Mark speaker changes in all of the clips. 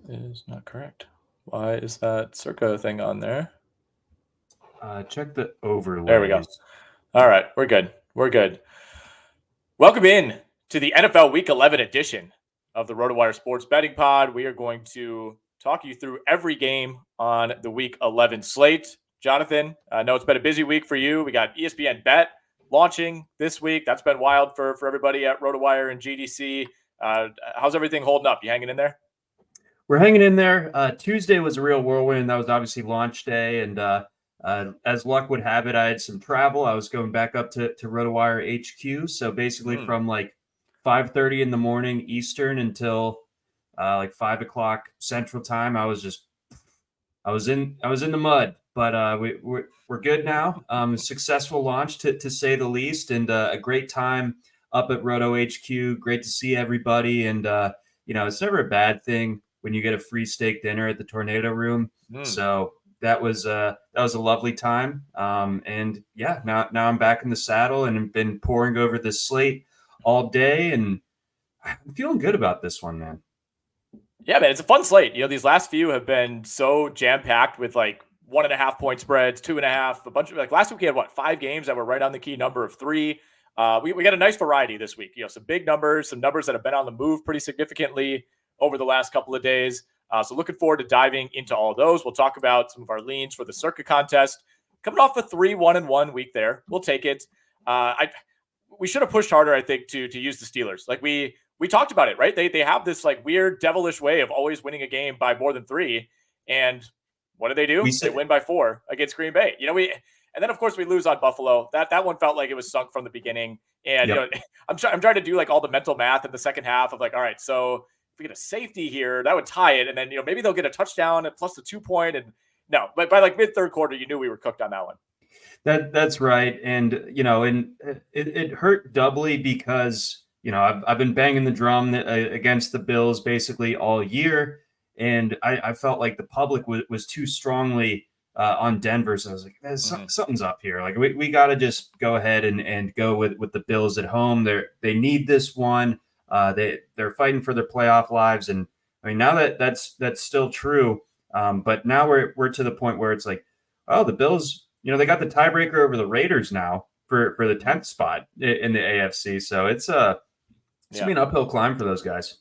Speaker 1: is not correct. Why is that Circa thing on there?
Speaker 2: Check the overlays.
Speaker 1: There we go. All right, we're good. We're good. Welcome in to the NFL Week 11 edition of the RotoWire Sports Betting Pod. We are going to talk you through every game on the Week 11 slate. Jonathan, I know it's been a busy week for you. We got ESPN Bet launching this week. That's been wild for everybody at RotoWire and GDC. How's everything holding up? You hanging in there?
Speaker 2: We're hanging in there. Tuesday was a real whirlwind. That was obviously launch day. And as luck would have it, I had some travel. I was going back up to RotoWire HQ. So basically from like 5:30 in the morning Eastern until like 5 o'clock Central Time, I was in the mud. But we're good now. Successful launch to say the least, and a great time up at Roto HQ. Great to see everybody. And it's never a bad thing when you get a free steak dinner at the Tornado Room. So that was a lovely time. And yeah, now I'm back in the saddle and have been poring over this slate all day, and I'm feeling good about this one, man.
Speaker 1: Yeah, man, it's a fun slate. These last few have been so jam-packed with like 1.5 point spreads, 2.5, a bunch of like last week we had 5 games that were right on the key number of 3. We got a nice variety this week. Some big numbers, some numbers that have been on the move pretty significantly over the last couple of days. So looking forward to diving into all of those. We'll talk about some of our leans for the Circa contest. Coming off a 3-1-1 week there. We'll take it. We should have pushed harder, I think, to use the Steelers. Like we talked about it, right? They have this like weird devilish way of always winning a game by more than 3. And what do? They win by 4 against Green Bay. And then of course we lose on Buffalo. That one felt like it was sunk from the beginning. And I'm trying to do like all the mental math in the second half of like, all right, so we get a safety here, that would tie it, and then maybe they'll get a touchdown and plus the 2 point, and no, but by like mid third quarter, you knew we were cooked on that one.
Speaker 2: That's right, and and it hurt doubly because I've been banging the drum against the Bills basically all year, and I felt like the public was too strongly on Denver, so I was like, something's up here. Like we got to just go ahead and go with the Bills at home. They need this one. They're fighting for their playoff lives, and I mean now that's still true. But now we're to the point where it's like, oh, the Bills, they got the tiebreaker over the Raiders now for the 10th spot in the AFC. So it's gonna be an uphill climb for those guys.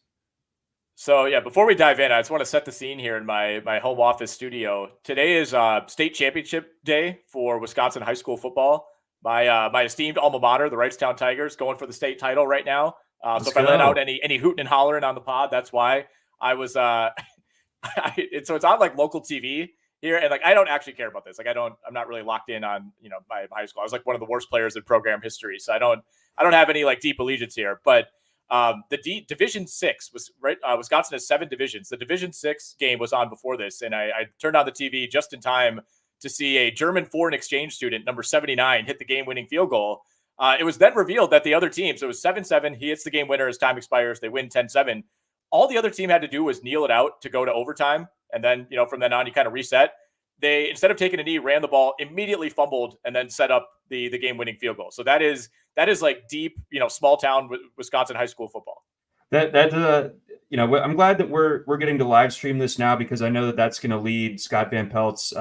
Speaker 1: So yeah, before we dive in, I just want to set the scene here in my home office studio. Today is state championship day for Wisconsin high school football. My esteemed alma mater, the Wrightstown Tigers, going for the state title right now. So if I let out any hooting and hollering on the pod, that's why. I was so it's on like local TV here, and like I don't actually care about this. Like I'm not really locked in on my high school. I was like one of the worst players in program history, so I don't have any like deep allegiance here. But the Division 6 was right. Wisconsin has 7 divisions. The Division 6 game was on before this, and I turned on the TV just in time to see a German foreign exchange student, number 79, hit the game-winning field goal. It was then revealed that the other team, so it was 7-7. He hits the game winner as time expires. They win 10-7. All the other team had to do was kneel it out to go to overtime. And then, from then on, you kind of reset. They, instead of taking a knee, ran the ball, immediately fumbled, and then set up the game-winning field goal. So that is like deep, small town Wisconsin high school football.
Speaker 2: I'm glad that we're getting to live stream this now, because I know that's going to lead Scott Van Pelt's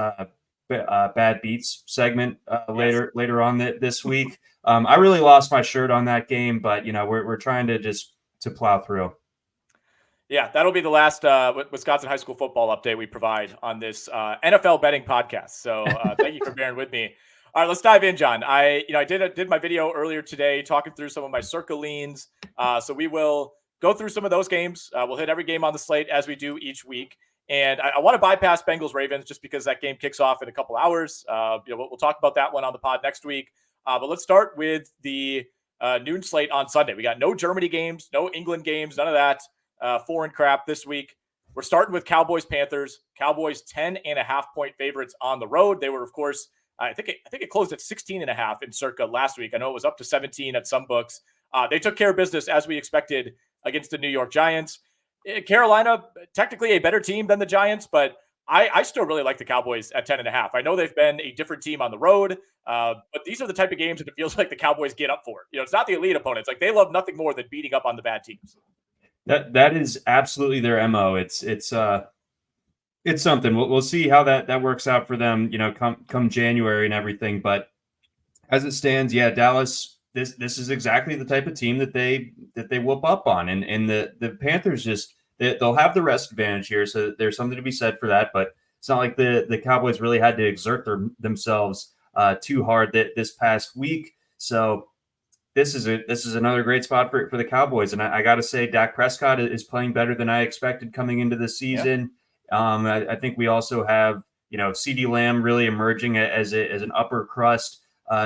Speaker 2: Bad Beats segment later on this week. I really lost my shirt on that game, but we're trying to plow through.
Speaker 1: Yeah, that'll be the last Wisconsin high school football update we provide on this NFL betting podcast. So thank you for bearing with me. All right, let's dive in, John. I did my video earlier today talking through some of my Circa leans. So we will go through some of those games. We'll hit every game on the slate as we do each week. And I want to bypass Bengals-Ravens just because that game kicks off in a couple hours. We'll talk about that one on the pod next week. But let's start with the noon slate on Sunday. We got no Germany games, no England games, none of that foreign crap this week. We're starting with Cowboys-Panthers. Cowboys 10.5 point favorites on the road. They were, of course, I think it closed at 16.5 in Circa last week. I know it was up to 17 at some books. They took care of business as we expected against the New York Giants. Carolina, technically a better team than the Giants, but I still really like the Cowboys at 10.5. I know they've been a different team on the road, but these are the type of games that it feels like the Cowboys get up for. It's not the elite opponents. Like, they love nothing more than beating up on the bad teams.
Speaker 2: That is absolutely their MO. It's something. We'll see how that works out for them, come January and everything. But as it stands, yeah, Dallas, this is exactly the type of team that they whoop up on. And the Panthers they'll have the rest advantage here, so there's something to be said for that. But it's not like the Cowboys really had to exert themselves too hard this past week. So this is another great spot for the Cowboys. And I got to say, Dak Prescott is playing better than I expected coming into the season. Yeah. I think we also have, CeeDee Lamb really emerging as an upper crust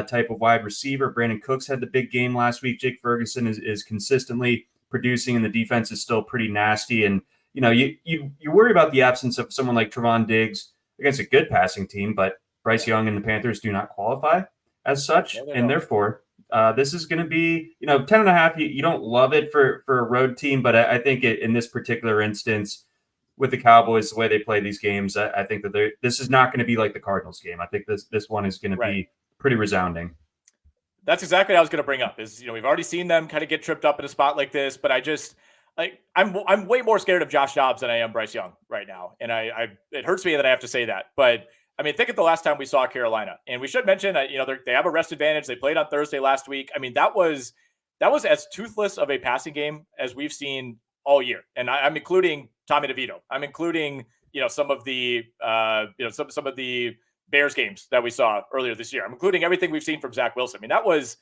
Speaker 2: type of wide receiver. Brandon Cooks had the big game last week. Jake Ferguson is consistently producing, and the defense is still pretty nasty. And, you worry about the absence of someone like Trevon Diggs against a good passing team, but Bryce Young and the Panthers do not qualify as such. Yeah, and therefore, this is going to be, 10.5. You don't love it for a road team, but I think in this particular instance with the Cowboys, the way they play these games, I think that this is not going to be like the Cardinals game. I think this one is going to be pretty resounding.
Speaker 1: That's exactly what I was going to bring up is, we've already seen them kind of get tripped up in a spot like this, but I'm way more scared of Josh Dobbs than I am Bryce Young right now. And it hurts me that I have to say that, but I mean, think of the last time we saw Carolina, and we should mention that, they have a rest advantage. They played on Thursday last week. I mean, that was as toothless of a passing game as we've seen all year. And I'm including Tommy DeVito. I'm including, some of the, some of the Bears games that we saw earlier this year. I'm including everything we've seen from Zach Wilson. I mean, it was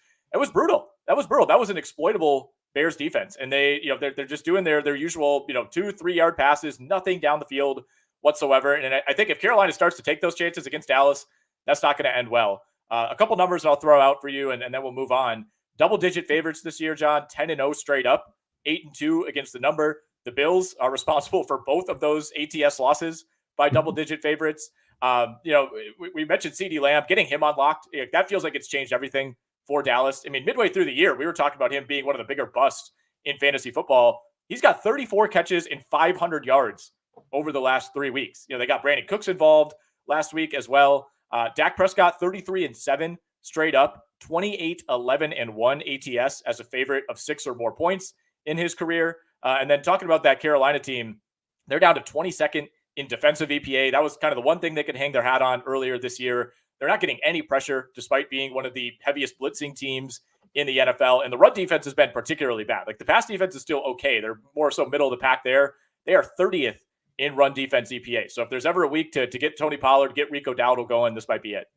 Speaker 1: brutal. That was brutal. That was an exploitable Bears defense. And they're just doing their usual, 2-3 yard passes, nothing down the field whatsoever. And I think if Carolina starts to take those chances against Dallas, that's not going to end well. A couple numbers I'll throw out for you, and then we'll move on. Double-digit favorites this year, John, 10-0 straight up, 8-2 against the number. The Bills are responsible for both of those ATS losses by double-digit favorites. We mentioned CeeDee Lamb, getting him unlocked. That feels like it's changed everything for Dallas. I mean, midway through the year, we were talking about him being one of the bigger busts in fantasy football. He's got 34 catches and 500 yards over the last 3 weeks. They got Brandon Cooks involved last week as well. Dak Prescott, 33-7 straight up, 28-11-1 ATS as a favorite of 6 or more points in his career. And then talking about that Carolina team, they're down to 22nd in defensive EPA. That was kind of the one thing they could hang their hat on earlier this year. They're not getting any pressure despite being one of the heaviest blitzing teams in the NFL. And the run defense has been particularly bad. Like the pass defense is still okay. They're more so middle of the pack there. They are 30th in run defense EPA. So if there's ever a week to get Tony Pollard, get Rico Dowdle going, this might be it.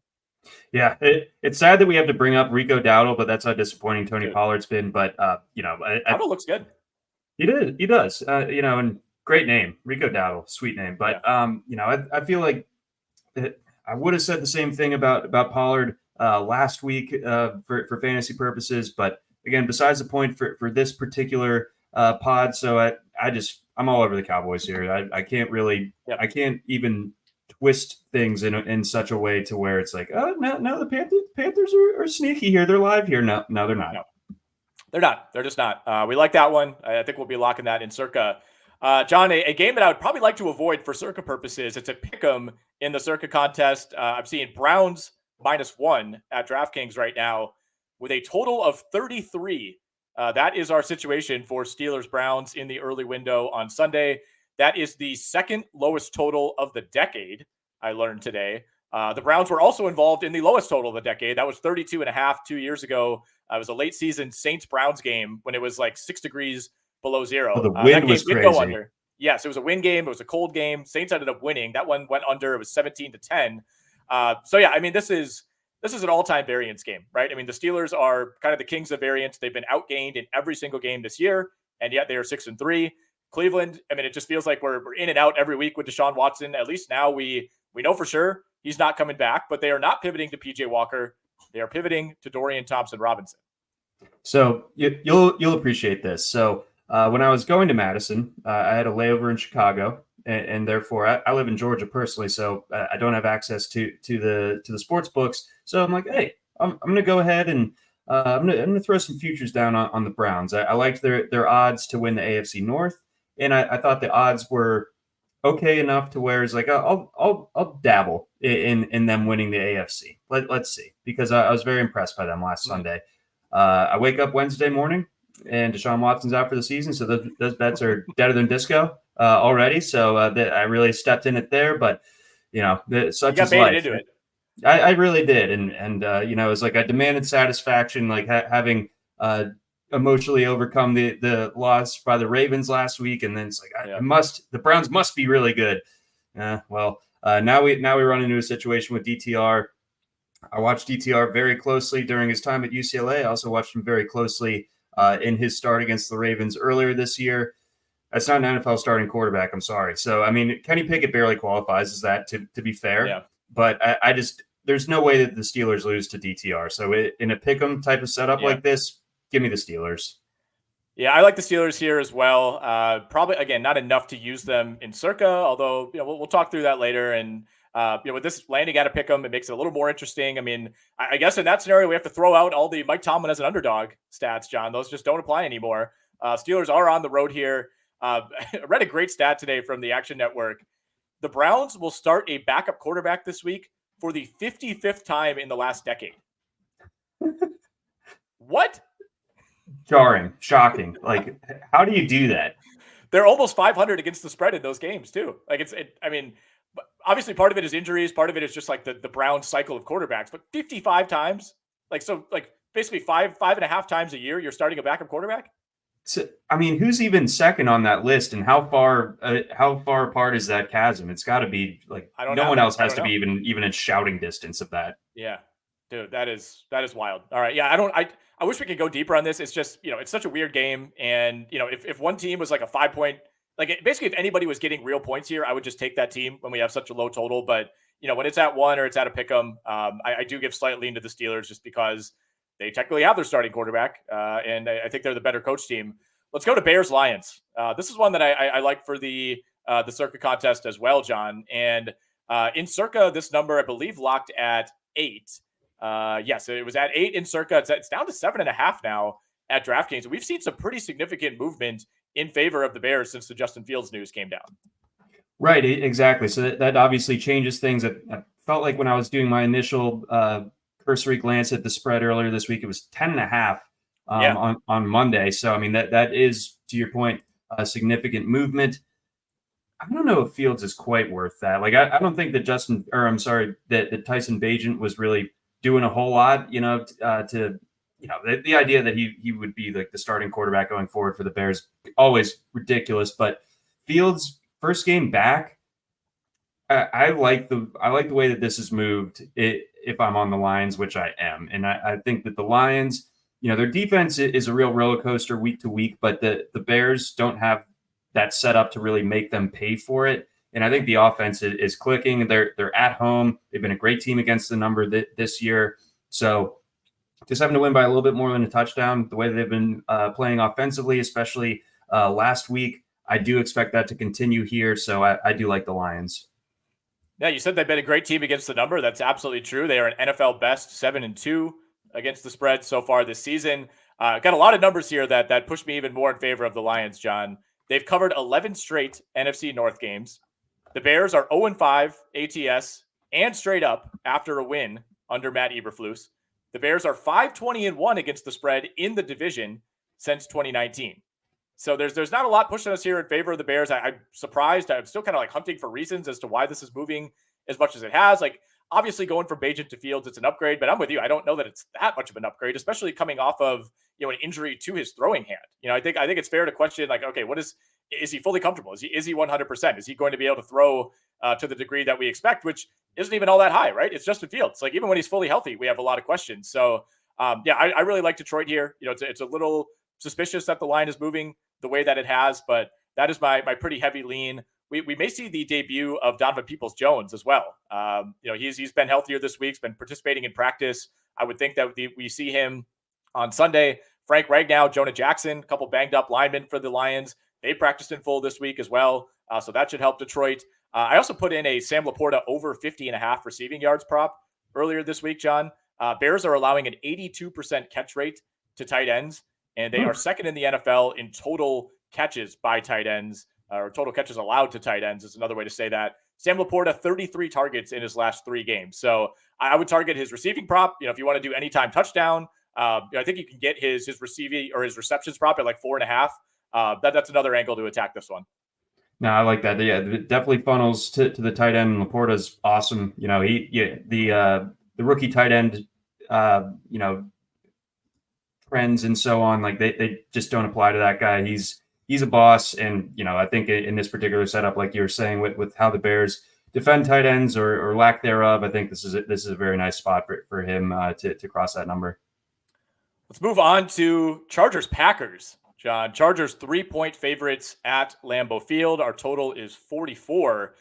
Speaker 2: Yeah, it's sad that we have to bring up Rico Dowdle, but that's how disappointing Tony Pollard's been. But
Speaker 1: Dowdle looks good.
Speaker 2: He does. And great name, Rico Dowdle, sweet name. But I feel like I would have said the same thing about Pollard last week for fantasy purposes. But again, besides the point for this particular pod, so I'm all over the Cowboys here. I can't really, I can't even twist things in such a way to where it's like, oh, no, the Panthers are sneaky here. They're live here. No, they're not.
Speaker 1: No, they're not. They're just not. We like that one. I think we'll be locking that in Circa. John, a game that I would probably like to avoid for Circa purposes. It's a pick'em in the Circa contest. I'm seeing Browns -1 at DraftKings right now with a total of 33. That is our situation for Steelers-Browns in the early window on Sunday. That is the second lowest total of the decade, I learned today. The Browns were also involved in the lowest total of the decade. That was 32.5 2 years ago. It was a late season Saints-Browns game when it was like 6 degrees below zero.
Speaker 2: Oh, the wind was crazy.
Speaker 1: Go under. Yes, it was a wind game. It was a cold game. Saints ended up winning. That one went under. It was 17-10. So yeah, I mean, this is an all-time variance game, right? I mean, the Steelers are kind of the kings of variance. They've been outgained in every single game this year, and yet they are 6-3. Cleveland, I mean, it just feels like we're in and out every week with Deshaun Watson. At least now we know for sure he's not coming back, but they are not pivoting to PJ Walker. They are pivoting to Dorian Thompson-Robinson.
Speaker 2: So you'll appreciate this. So when I was going to Madison, I had a layover in Chicago, and therefore I live in Georgia personally, so I don't have access to the sports books. So I'm like, hey, I'm going to go ahead and I'm going to throw some futures down on the Browns. I liked their odds to win the AFC North, and I thought the odds were okay enough to where it's like I'll dabble in them winning the AFC. Let's see, because I was very impressed by them last Sunday. I wake up Wednesday morning, and Deshaun Watson's out for the season. So those bets are deader than disco already. So I really stepped in it there, but such is life.
Speaker 1: Into it.
Speaker 2: I really did. And it was like I demanded satisfaction, like having emotionally overcome the loss by the Ravens last week. And then it's like, the Browns must be really good. Now we run into a situation with DTR. I watched DTR very closely during his time at UCLA. I also watched him very closely in his start against the Ravens earlier this year. That's not an NFL starting quarterback. I'm sorry. So, I mean, Kenny Pickett barely qualifies as that, to be fair.
Speaker 1: Yeah.
Speaker 2: But I just there's no way that the Steelers lose to DTR. So in a pick'em type of setup like this, give me the Steelers. Yeah,
Speaker 1: I like the Steelers here as well. Probably, again, not enough to use them in Circa, although we'll talk through that later. And with this landing at a pick'em, it makes it a little more interesting. I mean, I guess in that scenario, we have to throw out all the Mike Tomlin as an underdog stats, John. Those just don't apply anymore. Steelers are on the road here. I read a great stat today from the Action Network. The Browns will start a backup quarterback this week for the 55th time in the last decade. What?
Speaker 2: Jarring, shocking. Like, how do you do that?
Speaker 1: They're almost 500 against the spread in those games too. Like I mean, obviously part of it is injuries. Part of it is just like the Browns cycle of quarterbacks, but 55 times, basically five and a half times a year, you're starting a backup quarterback.
Speaker 2: So, I mean, who's even second on that list, and how far apart is that chasm? It's got to be like no one else has to be even in shouting distance of that.
Speaker 1: Yeah, dude, that is wild. All right, yeah, I wish we could go deeper on this. It's just it's such a weird game, and if one team was like a 5-point, basically if anybody was getting real points here, I would just take that team when we have such a low total. But when it's at 1 or it's at a pick'em, I do give slight lean to the Steelers just because they technically have their starting quarterback, and I think they're the better coach team. Let's go to Bears-Lions. This is one that I like for the Circa contest as well, John. And in Circa, this number, I believe, locked at 8. Yes, it was at 8 in Circa. It's down to 7.5 now at DraftKings. We've seen some pretty significant movement in favor of the Bears since the Justin Fields news came down.
Speaker 2: Right, exactly. So that obviously changes things. I felt like when I was doing my initial cursory glance at the spread earlier this week, it was 10.5 on Monday. So, I mean, that is, to your point, a significant movement. I don't know if Fields is quite worth that. Like, I don't think that that Tyson Bagent was really doing a whole lot, the idea that he would be like the starting quarterback going forward for the Bears, always ridiculous. But Fields, first game back, I like the way that this has moved. If I'm on the Lions, which I am, and I think that the Lions, their defense is a real roller coaster week to week, but the Bears don't have that set up to really make them pay for it. And I think the offense is clicking. They're at home. They've been a great team against the number this year. So just having to win by a little bit more than a touchdown, the way they've been playing offensively, especially last week, I do expect that to continue here. So I do like the Lions.
Speaker 1: Yeah, you said they've been a great team against the number. That's absolutely true. They are an NFL best 7-2 against the spread so far this season. Got a lot of numbers here that push me even more in favor of the Lions, John. They've covered 11 straight NFC North games. The Bears are 0-5 ATS and straight up after a win under Matt Eberflus. The Bears are 5-20-1 against the spread in the division since 2019. So there's not a lot pushing us here in favor of the Bears. I'm surprised. I'm still kind of hunting for reasons as to why this is moving as much as it has. Obviously going from Bagent to Fields, it's an upgrade, but I'm with you. I don't know that it's that much of an upgrade, especially coming off of an injury to his throwing hand. I think it's fair to question okay, what is he fully comfortable? Is he 100%? Is he going to be able to throw to the degree that we expect, which isn't even all that high, right? It's Justin Fields. Even when he's fully healthy, we have a lot of questions. So I really like Detroit here. It's a little suspicious that the line is moving the way that it has, but that is my pretty heavy lean. We may see the debut of Donovan Peoples-Jones as well. He's been healthier this week. He's been participating in practice. I would think that we see him on Sunday. Frank Ragnow, Jonah Jackson, a couple banged up linemen for the Lions. They practiced in full this week as well. So that should help Detroit. I also put in a Sam Laporta over 50.5 receiving yards prop earlier this week, John. Bears are allowing an 82% catch rate to tight ends, and they are second in the NFL in total catches by tight ends, or total catches allowed to tight ends is another way to say that. Sam Laporta, 33 targets in his last 3 games. So I would target his receiving prop. If you want to do anytime touchdown, I think you can get his receiving or his receptions prop at like 4.5. That's another angle to attack this one.
Speaker 2: No, I like that. Yeah, it definitely funnels to the tight end. Laporta's awesome. The rookie tight end, trends and so on. Like they just don't apply to that guy. He's a boss. And, I think in this particular setup, like you were saying with how the Bears defend tight ends or lack thereof, I think this is a very nice spot for him to cross that number.
Speaker 1: Let's move on to Chargers-Packers. John, Chargers 3-point favorites at Lambeau Field. Our total is 44.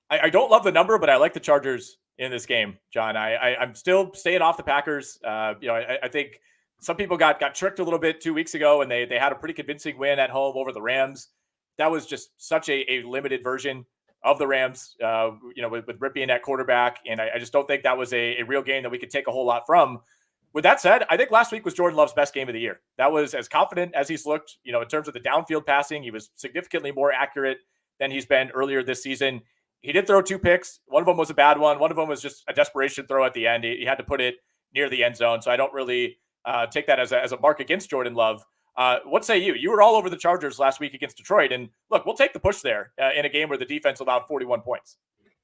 Speaker 1: I don't love the number, but I like the Chargers in this game, John. I'm still staying off the Packers. I think some people got tricked a little bit 2 weeks ago, and they had a pretty convincing win at home over the Rams. That was just such a limited version of the Rams, with Ripien at quarterback. And I just don't think that was a real game that we could take a whole lot from. With that said, I think last week was Jordan Love's best game of the year. That was as confident as he's looked, in terms of the downfield passing. He was significantly more accurate than he's been earlier this season. He did throw 2 picks. One of them was a bad one. One of them was just a desperation throw at the end. He had to put it near the end zone. So I don't really take that as a mark against Jordan Love. What say you? You were all over the Chargers last week against Detroit. And look, we'll take the push there in a game where the defense allowed 41 points.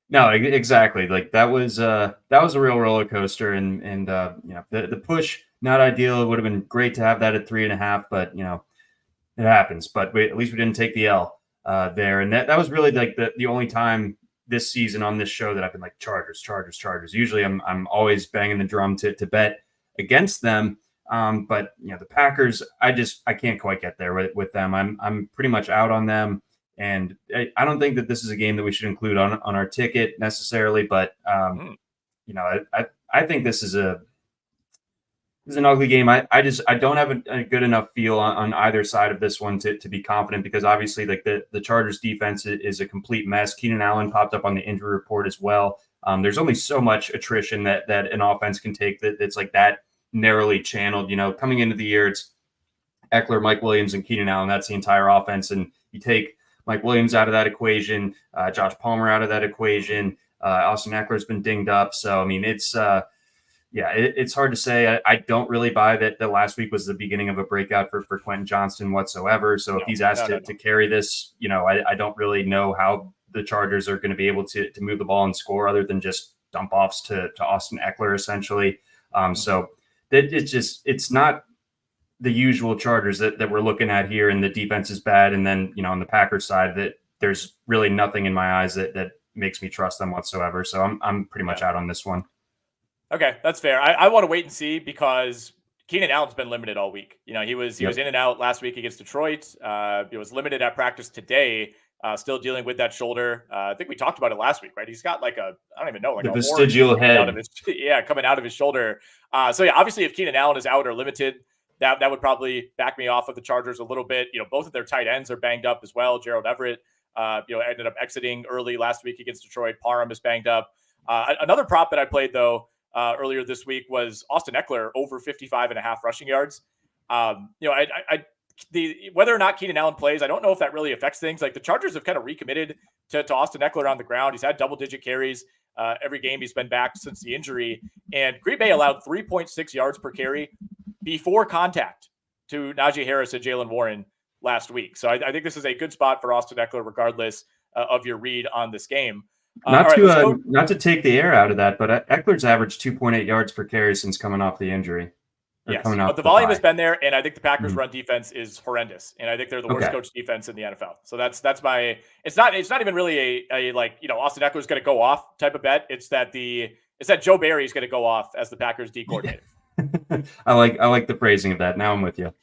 Speaker 2: No, exactly. Like that was a real roller coaster, and the push, not ideal. It would have been great to have that at 3.5, but it happens. But at least we didn't take the L there, and that was really like the only time this season on this show that I've been like Chargers. Usually I'm always banging the drum to bet against them, but the Packers, I can't quite get there with them. I'm pretty much out on them. And I don't think that this is a game that we should include on our ticket necessarily, but I think this is an ugly game. I don't have a good enough feel on either side of this one to be confident, because obviously like the Chargers defense is a complete mess. Keenan Allen popped up on the injury report as well. There's only so much attrition that an offense can take that's like that narrowly channeled. Coming into the year, it's Eckler, Mike Williams, and Keenan Allen. That's the entire offense, and you take Mike Williams out of that equation, Josh Palmer out of that equation. Austin Eckler's been dinged up. So, I mean, it's hard to say. I don't really buy that last week was the beginning of a breakout for Quentin Johnston whatsoever. So if he's asked to carry this, I don't really know how the Chargers are going to be able to move the ball and score other than just dump offs to Austin Eckler, essentially. So it's not the usual Chargers that we're looking at here, and the defense is bad. And then, on the Packers side, that there's really nothing in my eyes that makes me trust them whatsoever. So I'm pretty much out on this one.
Speaker 1: Okay, that's fair. I want to wait and see, because Keenan Allen's been limited all week. He was in and out last week against Detroit. He was limited at practice today, still dealing with that shoulder. I think we talked about it last week, right? He's got I don't even know,
Speaker 2: the vestigial head
Speaker 1: coming out of his shoulder. So obviously if Keenan Allen is out or limited, that would probably back me off of the Chargers a little bit. Both of their tight ends are banged up as well. Gerald Everett, ended up exiting early last week against Detroit. Parham is banged up. Another prop that I played though earlier this week was Austin Eckler over 55.5 rushing yards. Whether or not Keenan Allen plays, I don't know if that really affects things. Like the Chargers have kind of recommitted to Austin Eckler on the ground. He's had double-digit carries every game he's been back since the injury. And Green Bay allowed 3.6 yards per carry before contact to Najee Harris and Jaylen Warren last week. So I think this is a good spot for Austin Eckler, regardless of your read on this game.
Speaker 2: Not to take the air out of that, but Eckler's averaged 2.8 yards per carry since coming off the injury.
Speaker 1: Yes, but the volume has been there, and I think the Packers' run defense is horrendous, and I think they're the worst coached defense in the NFL. So that's my. It's not even really a Austin Eckler's going to go off type of bet. It's that Joe Barry's going to go off as the Packers D coordinator.
Speaker 2: I like the phrasing of that. Now I'm with you.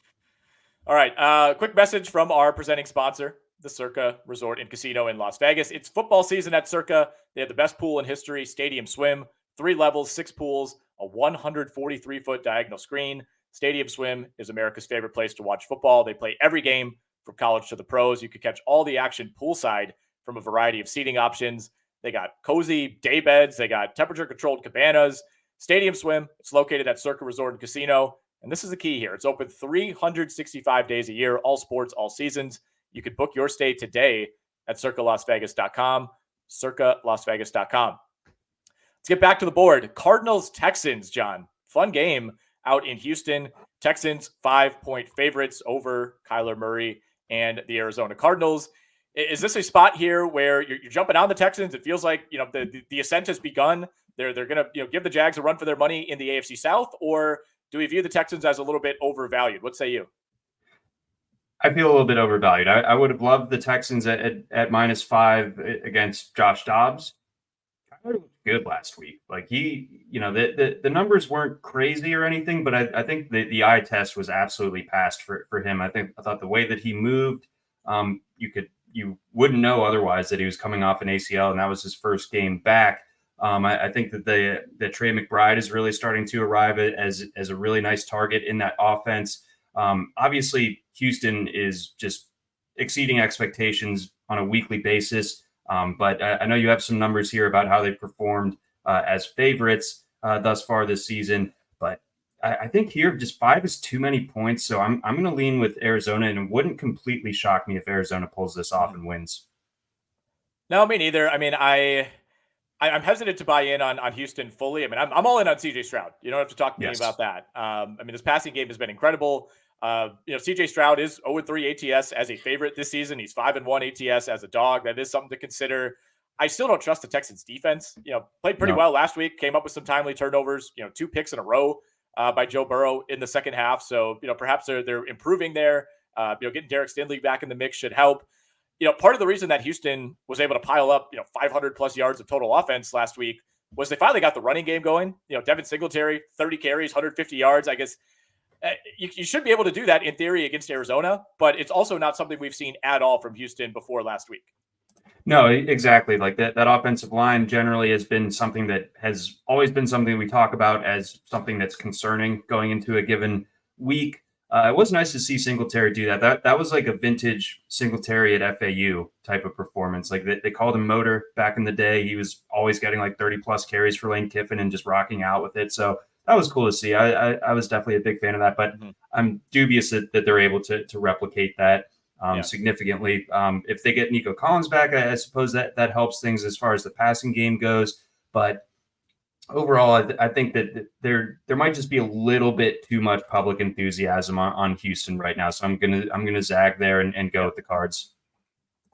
Speaker 1: All right. Quick message from our presenting sponsor, the Circa Resort and Casino in Las Vegas. It's football season at Circa. They have the best pool in history, Stadium Swim, 3 levels, 6 pools, a 143-foot diagonal screen. Stadium Swim is America's favorite place to watch football. They play every game from college to the pros. You can catch all the action poolside from a variety of seating options. They got cozy day beds. They got temperature-controlled cabanas. Stadium Swim, it's located at Circa Resort and Casino. And this is the key here. It's open 365 days a year, all sports, all seasons. You can book your stay today at circalasvegas.com, circalasvegas.com. Let's get back to the board. Cardinals-Texans, John. Fun game out in Houston. Texans 5-point favorites over Kyler Murray and the Arizona Cardinals. Is this a spot here where you're jumping on the Texans? It feels like the ascent has begun. They're going to give the Jags a run for their money in the AFC South, or do we view the Texans as a little bit overvalued? What say you?
Speaker 2: I feel a little bit overvalued. I would have loved the Texans at -5 against Josh Dobbs. Kyler looked good last week. Like the numbers weren't crazy or anything, but I think the eye test was absolutely passed for him. I thought the way that he moved, you wouldn't know otherwise that he was coming off an ACL, and that was his first game back. I think that Trey McBride is really starting to arrive as a really nice target in that offense. Obviously, Houston is just exceeding expectations on a weekly basis. But I know you have some numbers here about how they've performed as favorites thus far this season. But I think here just 5 is too many points. So I'm going to lean with Arizona, and it wouldn't completely shock me if Arizona pulls this off and wins.
Speaker 1: No, me neither. I mean, I'm hesitant to buy in on Houston fully. I mean, I'm all in on CJ Stroud. You don't have to talk to me about that. I mean, this passing game has been incredible. CJ Stroud is 0-3 ATS as a favorite this season. He's 5-1 ATS as a dog. That is something to consider. I still don't trust the Texans defense. Played pretty well last week, came up with some timely turnovers, 2 picks in a row by Joe Burrow in the second half. So, perhaps they're improving there. Getting Derek Stingley back in the mix should help. Part of the reason that Houston was able to pile up, 500 plus yards of total offense last week was they finally got the running game going. Devin Singletary, 30 carries, 150 yards. I guess you should be able to do that in theory against Arizona, but it's also not something we've seen at all from Houston before last week.
Speaker 2: No, exactly. Like that offensive line generally has been something that has always been something we talk about as something that's concerning going into a given week. It was nice to see Singletary do that. That was like a vintage Singletary at FAU type of performance. Like they called him Motor back in the day. He was always getting like 30 plus carries for Lane Kiffin and just rocking out with it. So that was cool to see. I was definitely a big fan of that, but I'm dubious that they're able to replicate that significantly. If they get Nico Collins back, I suppose that helps things as far as the passing game goes. But overall, I think that there might just be a little bit too much public enthusiasm on Houston right now. So I'm gonna zag there and go with the Cards.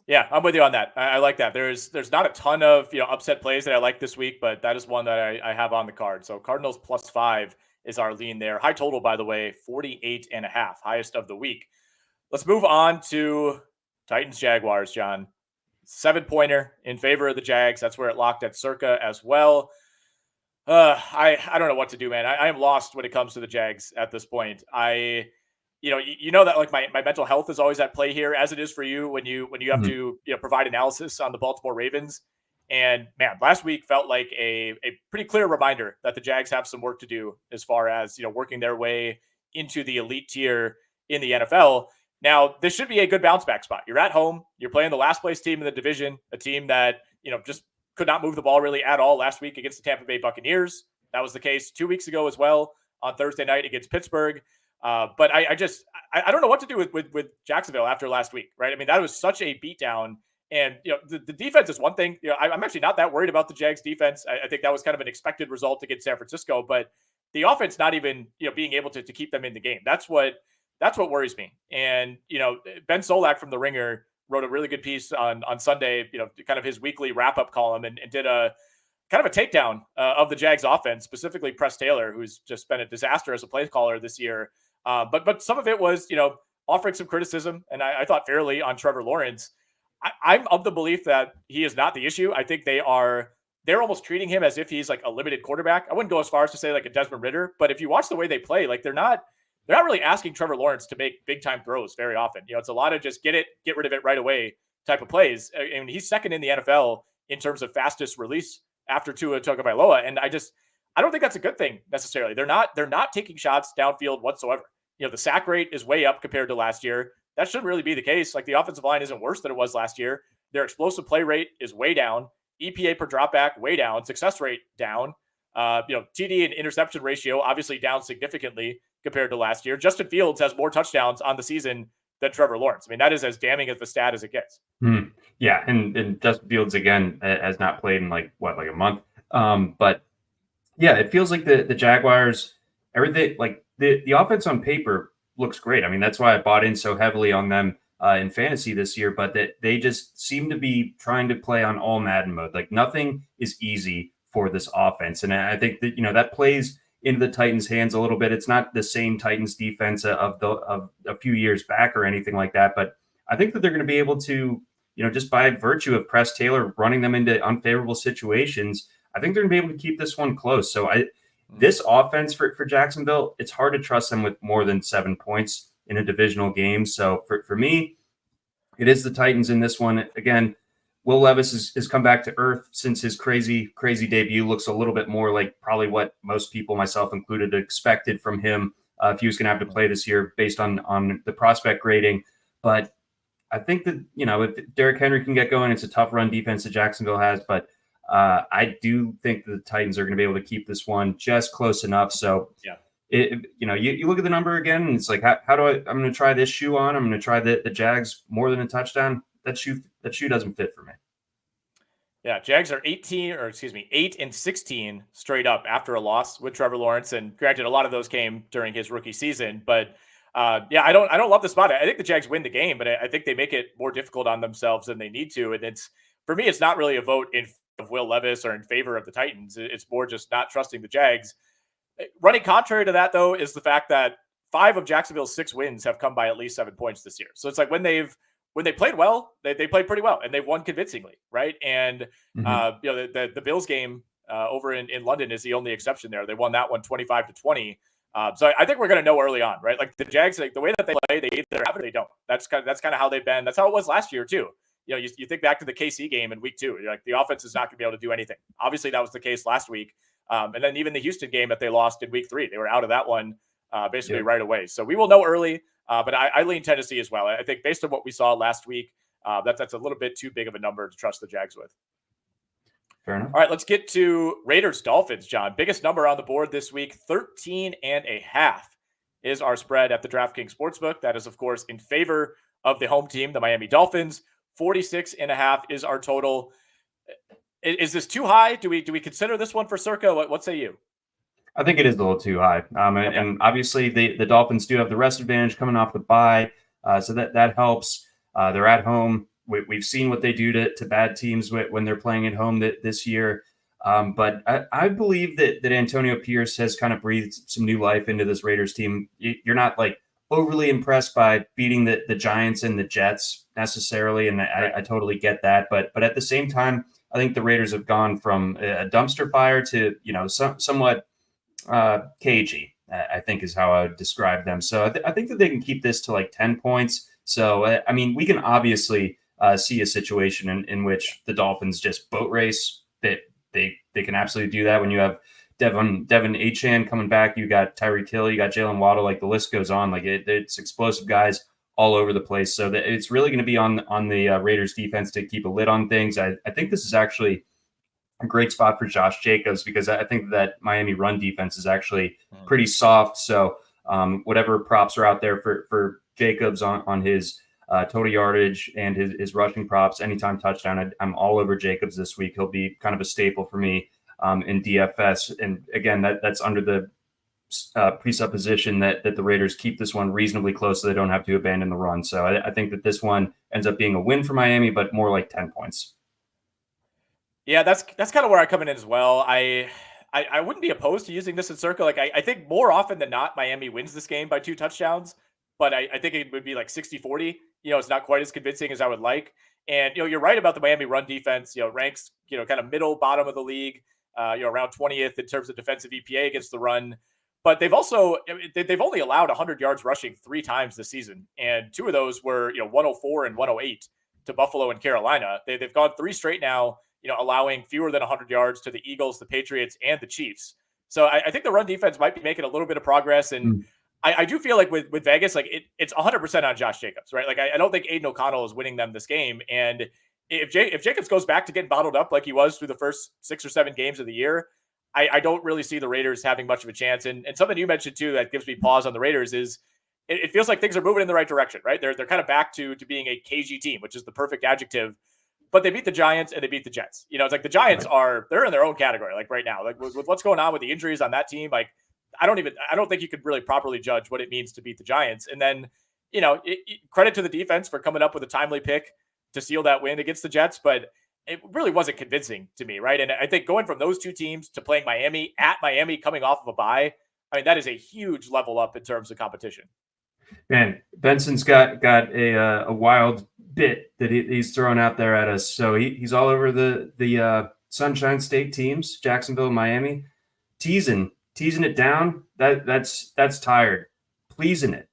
Speaker 1: Yeah, I'm with you on that. I like that. There's not a ton of upset plays that I like this week, but that is one that I have on the card. So Cardinals +5 is our lean there. High total, by the way, 48.5, highest of the week. Let's move on to Titans-Jaguars, John. 7-pointer in favor of the Jags. That's where it locked at Circa as well. I don't know what to do, man. I am lost when it comes to the Jags at this point. That like my mental health is always at play here, as it is for you when you have to provide analysis on the Baltimore Ravens. And man, last week felt like a pretty clear reminder that the Jags have some work to do as far as working their way into the elite tier in the NFL. Now, this should be a good bounce back spot. You're at home. You're playing the last place team in the division, a team that just could not move the ball really at all last week against the Tampa Bay Buccaneers. That was the case 2 weeks ago as well on Thursday night against Pittsburgh. But I don't know what to do with Jacksonville after last week, right? I mean, that was such a beatdown. And, the defense is one thing. I'm actually not that worried about the Jags defense. I think that was kind of an expected result against San Francisco, but the offense not even, being able to keep them in the game. That's what worries me. And, Ben Solak from The Ringer wrote a really good piece on Sunday, kind of his weekly wrap-up column and did a kind of a takedown of the Jags offense, specifically Press Taylor, who's just been a disaster as a play caller this year. But some of it was, offering some criticism, and I thought fairly, on Trevor Lawrence. I'm of the belief that he is not the issue. I think they're almost treating him as if he's like a limited quarterback. I wouldn't go as far as to say like a Desmond Ridder, but if you watch the way they play, like they're not really asking Trevor Lawrence to make big time throws very often. It's a lot of just get rid of it right away type of plays. And he's second in the NFL in terms of fastest release after Tua Tagovailoa. And I don't think that's a good thing necessarily. They're not taking shots downfield whatsoever. The sack rate is way up compared to last year. That shouldn't really be the case. Like the offensive line isn't worse than it was last year. Their explosive play rate is way down. EPA per dropback way down. Success rate down. TD and interception ratio obviously down significantly compared to last year. Justin Fields has more touchdowns on the season than Trevor Lawrence. I mean, that is as damning as the stat as it gets.
Speaker 2: Yeah, and Justin Fields again has not played in like a month. But yeah, it feels like the Jaguars everything, like the offense on paper looks great. I mean, that's why I bought in so heavily on them in fantasy this year, but that they just seem to be trying to play on all Madden mode. Like nothing is easy for this offense. And I think that, that plays into the Titans' hands a little bit. It's not the same Titans defense of a few years back or anything like that, but I think that they're going to be able to, just by virtue of Press Taylor running them into unfavorable situations, I think they're going to be able to keep this one close. So this offense for Jacksonville, it's hard to trust them with more than 7 points in a divisional game. So for me, it is the Titans in this one. Again, Will Levis has come back to earth since his crazy debut. Looks a little bit more like probably what most people, myself included, expected from him if he was going to have to play this year based on the prospect grading. But I think that, if Derrick Henry can get going, it's a tough run defense that Jacksonville has. But I do think that the Titans are going to be able to keep this one just close enough. So,
Speaker 1: yeah.
Speaker 2: You look at the number again, and it's like, how do I'm going to try this shoe on. I'm going to try the Jags more than a touchdown. That shoe doesn't fit for me.
Speaker 1: Yeah, Jags are 8 and 16 straight up after a loss with Trevor Lawrence. And granted, a lot of those came during his rookie season. But I don't love the spot. I think the Jags win the game, but I think they make it more difficult on themselves than they need to. And for me, it's not really a vote in favor of Will Levis or in favor of the Titans. It's more just not trusting the Jags. Running contrary to that, though, is the fact that 5 of Jacksonville's 6 wins have come by at least 7 points this year. So it's like when they played well, they played pretty well, and they've won convincingly, right? And the Bills game over in London is the only exception there. They won that one 25-20. So I think we're going to know early on, right? Like the Jags, like the way that they play, they either have it or they don't. That's kind of how they've been. That's how it was last year too. You think back to the KC game in week 2. You're like, the offense is not going to be able to do anything. Obviously, that was the case last week. And then even the Houston game that they lost in week 3, they were out of that one basically right away. So we will know early. But I lean Tennessee as well. I think based on what we saw last week, that's a little bit too big of a number to trust the Jags with.
Speaker 2: Fair enough.
Speaker 1: All right, let's get to Raiders-Dolphins, John. Biggest number on the board this week, 13.5 is our spread at the DraftKings Sportsbook. That is, of course, in favor of the home team, the Miami Dolphins. 46.5 is our total. Is this too high? Do we consider this one for Circa? What say you?
Speaker 2: I think it is a little too high. And obviously the Dolphins do have the rest advantage coming off the bye. So that helps. They're at home. We've seen what they do to bad teams when they're playing at home this year. But I believe that Antonio Pierce has kind of breathed some new life into this Raiders team. You're not like overly impressed by beating the Giants and the Jets necessarily. And I totally get that. But at the same time, I think the Raiders have gone from a dumpster fire to, somewhat cagey, I think is how I would describe them. So I think that they can keep this to like 10 points. So, we can obviously see a situation in which the Dolphins just boat race. That they can absolutely do that when you have Devin Achane coming back. You got Tyreek Hill, you got Jalen Waddle, like the list goes on. Like it's explosive guys all over the place. So that it's really going to be on the Raiders defense to keep a lid on things. I think this is actually a great spot for Josh Jacobs because I think that Miami run defense is actually pretty soft. So whatever props are out there for Jacobs on his total yardage and his rushing props, anytime touchdown, I'm all over Jacobs this week. He'll be kind of a staple for me in DFS. And again, that's under the presupposition that the Raiders keep this one reasonably close so they don't have to abandon the run. So I think that this one ends up being a win for Miami, but more like 10 points.
Speaker 1: Yeah, that's kind of where I come in as well. I wouldn't be opposed to using this in Circa. Like I think more often than not, Miami wins this game by 2 touchdowns, but I think it would be like 60-40. It's not quite as convincing as I would like. And, you're right about the Miami run defense, ranks, kind of middle bottom of the league, around 20th in terms of defensive EPA against the run. But they've only allowed 100 yards rushing 3 times this season. And 2 of those were, 104 and 108 to Buffalo and Carolina. They've gone 3 straight now, allowing fewer than 100 yards to the Eagles, the Patriots, and the Chiefs. So I think the run defense might be making a little bit of progress. And I do feel like with Vegas, like it's 100% on Josh Jacobs, right? Like I don't think Aiden O'Connell is winning them this game. And if Jacobs goes back to getting bottled up like he was through the first 6 or 7 games of the year, I don't really see the Raiders having much of a chance. And something you mentioned too that gives me pause on the Raiders is it feels like things are moving in the right direction, right? They're kind of back to being a cagey team, which is the perfect adjective. But they beat the Giants and they beat the Jets. It's like the Giants they're in their own category, like right now. Like with what's going on with the injuries on that team, like I don't think you could really properly judge what it means to beat the Giants. And then, credit to the defense for coming up with a timely pick to seal that win against the Jets, but it really wasn't convincing to me, right? And I think going from those two teams to playing Miami at Miami coming off of a bye, I mean, that is a huge level up in terms of competition.
Speaker 2: Man, Benson's got a wild bit that he's thrown out there at us. So he's all over the Sunshine State teams, Jacksonville and Miami, teasing it down. That's tired. Pleasing it.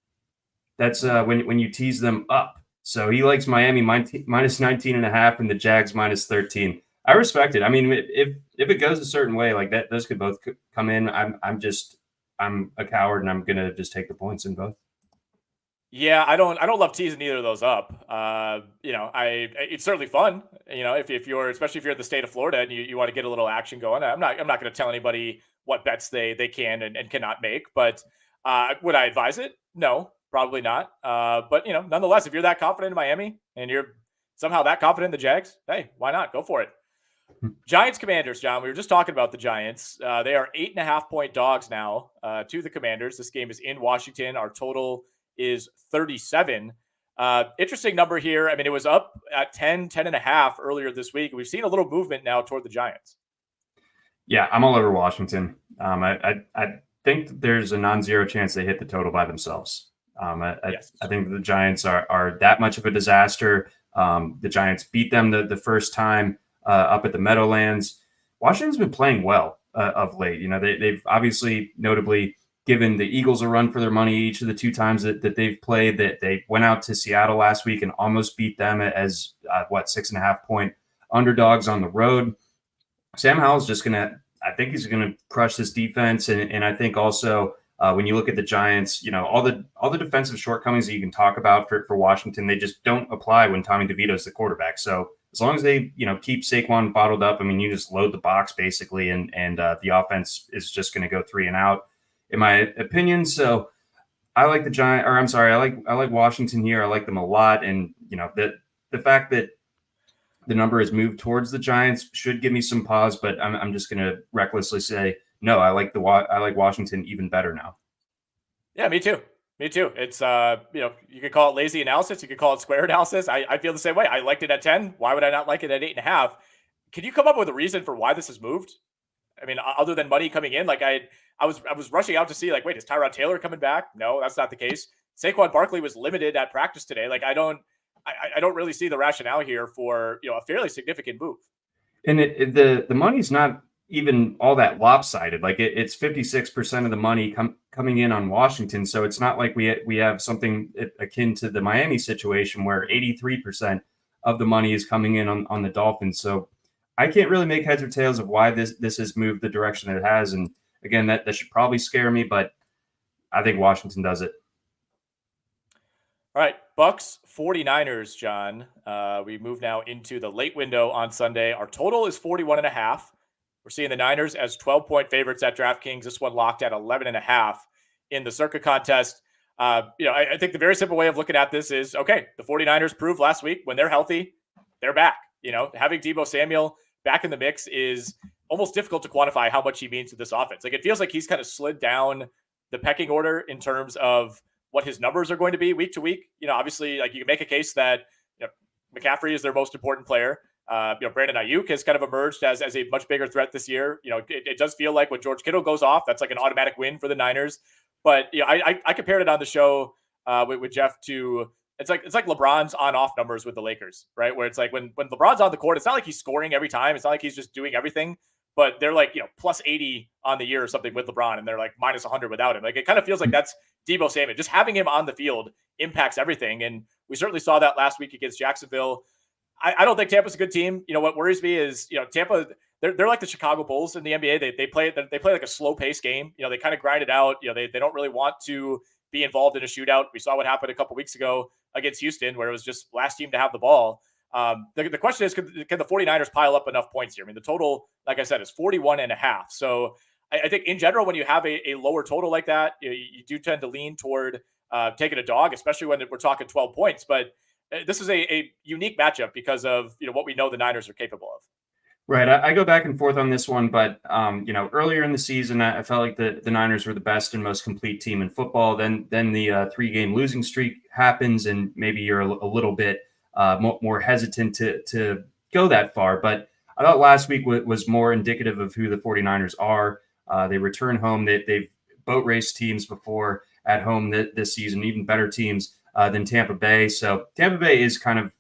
Speaker 2: That's when you tease them up. So he likes Miami minus 19.5 and the Jags minus 13. I respect it. I mean, if it goes a certain way like that, those could both come in. I'm a coward and I'm gonna just take the points in both.
Speaker 1: Yeah, I don't love teasing either of those up. It's certainly fun. If you're, especially if you're in the state of Florida and you want to get a little action going. I'm not going to tell anybody what bets they can and cannot make. But would I advise it? No, probably not. But nonetheless, if you're that confident in Miami and you're somehow that confident in the Jags, hey, why not? Go for it. Giants Commanders, John. We were just talking about the Giants. They are 8.5-point dogs now to the Commanders. This game is in Washington. Our total is 37. Interesting number here. I mean, it was up at 10.5 earlier this week. We've seen a little movement now toward the Giants.
Speaker 2: Yeah, I'm all over Washington. I think there's a non-zero chance they hit the total by themselves.
Speaker 1: Yes.
Speaker 2: I think the Giants are that much of a disaster. The Giants beat them the first time up at the Meadowlands. Washington's been playing well of late. They've obviously notably given the Eagles a run for their money each of the two times that they've played. That they went out to Seattle last week and almost beat them as 6.5-point underdogs on the road. Sam Howell's I think he's gonna crush this defense, and I think also when you look at the Giants, all the defensive shortcomings that you can talk about for Washington, they just don't apply when Tommy DeVito's the quarterback. So as long as they keep Saquon bottled up, I mean, you just load the box basically, and the offense is just going to go 3 and out, in my opinion. So I like the I like Washington here. I like them a lot. And, the fact that the number has moved towards the Giants should give me some pause, but I'm just going to recklessly say, no, I like Washington even better now.
Speaker 1: Yeah, me too. It's, you could call it lazy analysis. You could call it square analysis. I feel the same way. I liked it at 10. Why would I not like it at 8.5? Can you come up with a reason for why this has moved? I mean, other than money coming in, like I was rushing out to see, like, wait, is Tyrod Taylor coming back? No, that's not the case. Saquon Barkley was limited at practice today. Like, I don't really see the rationale here for a fairly significant move.
Speaker 2: And the money's not even all that lopsided. Like it's 56% of the money coming in on Washington. So it's not like we have something akin to the Miami situation where 83% of the money is coming in on the Dolphins. So I can't really make heads or tails of why this has moved the direction that it has. And again, that should probably scare me, but I think Washington does it.
Speaker 1: All right, Bucks 49ers, John. We move now into the late window on Sunday. Our total is 41.5. We're seeing the Niners as 12-point favorites at DraftKings. This one locked at 11.5 in the Circa contest. I think the very simple way of looking at this is, okay, the 49ers proved last week when they're healthy, they're back. Having Deebo Samuel back in the mix is almost difficult to quantify how much he means to this offense. Like, it feels like he's kind of slid down the pecking order in terms of what his numbers are going to be week to week. Obviously, like, you can make a case that McCaffrey is their most important player. Brandon Ayuk has kind of emerged as a much bigger threat this year. It does feel like when George Kittle goes off, that's like an automatic win for the Niners. But I compared it on the show with Jeff to it's like LeBron's on-off numbers with the Lakers, right? Where it's like when LeBron's on the court, it's not like he's scoring every time. It's not like he's just doing everything. But they're like plus 80 on the year or something with LeBron, and they're like minus 100 without him. Like, it kind of feels like that's Deebo Samuel. Just having him on the field impacts everything, and we certainly saw that last week against Jacksonville. I don't think Tampa's a good team. What worries me is, Tampa, they're like the Chicago Bulls in the NBA. They play like a slow pace game. They kind of grind it out. They don't really want to be involved in a shootout. We saw what happened a couple weeks ago against Houston, where it was just last team to have the ball. The question is, can the 49ers pile up enough points here? I mean, the total, like I said, is 41.5. So I think in general, when you have a lower total like that, you do tend to lean toward taking a dog, especially when we're talking 12 points. But this is a unique matchup because of what we know the Niners are capable of.
Speaker 2: Right. I go back and forth on this one, but earlier in the season, I felt like the Niners were the best and most complete team in football. Then the 3-game losing streak happens, and maybe you're a little bit more hesitant to go that far. But I thought last week was more indicative of who the 49ers are. They return home. They've boat raced teams before at home this season, even better teams than Tampa Bay. So Tampa Bay is kind of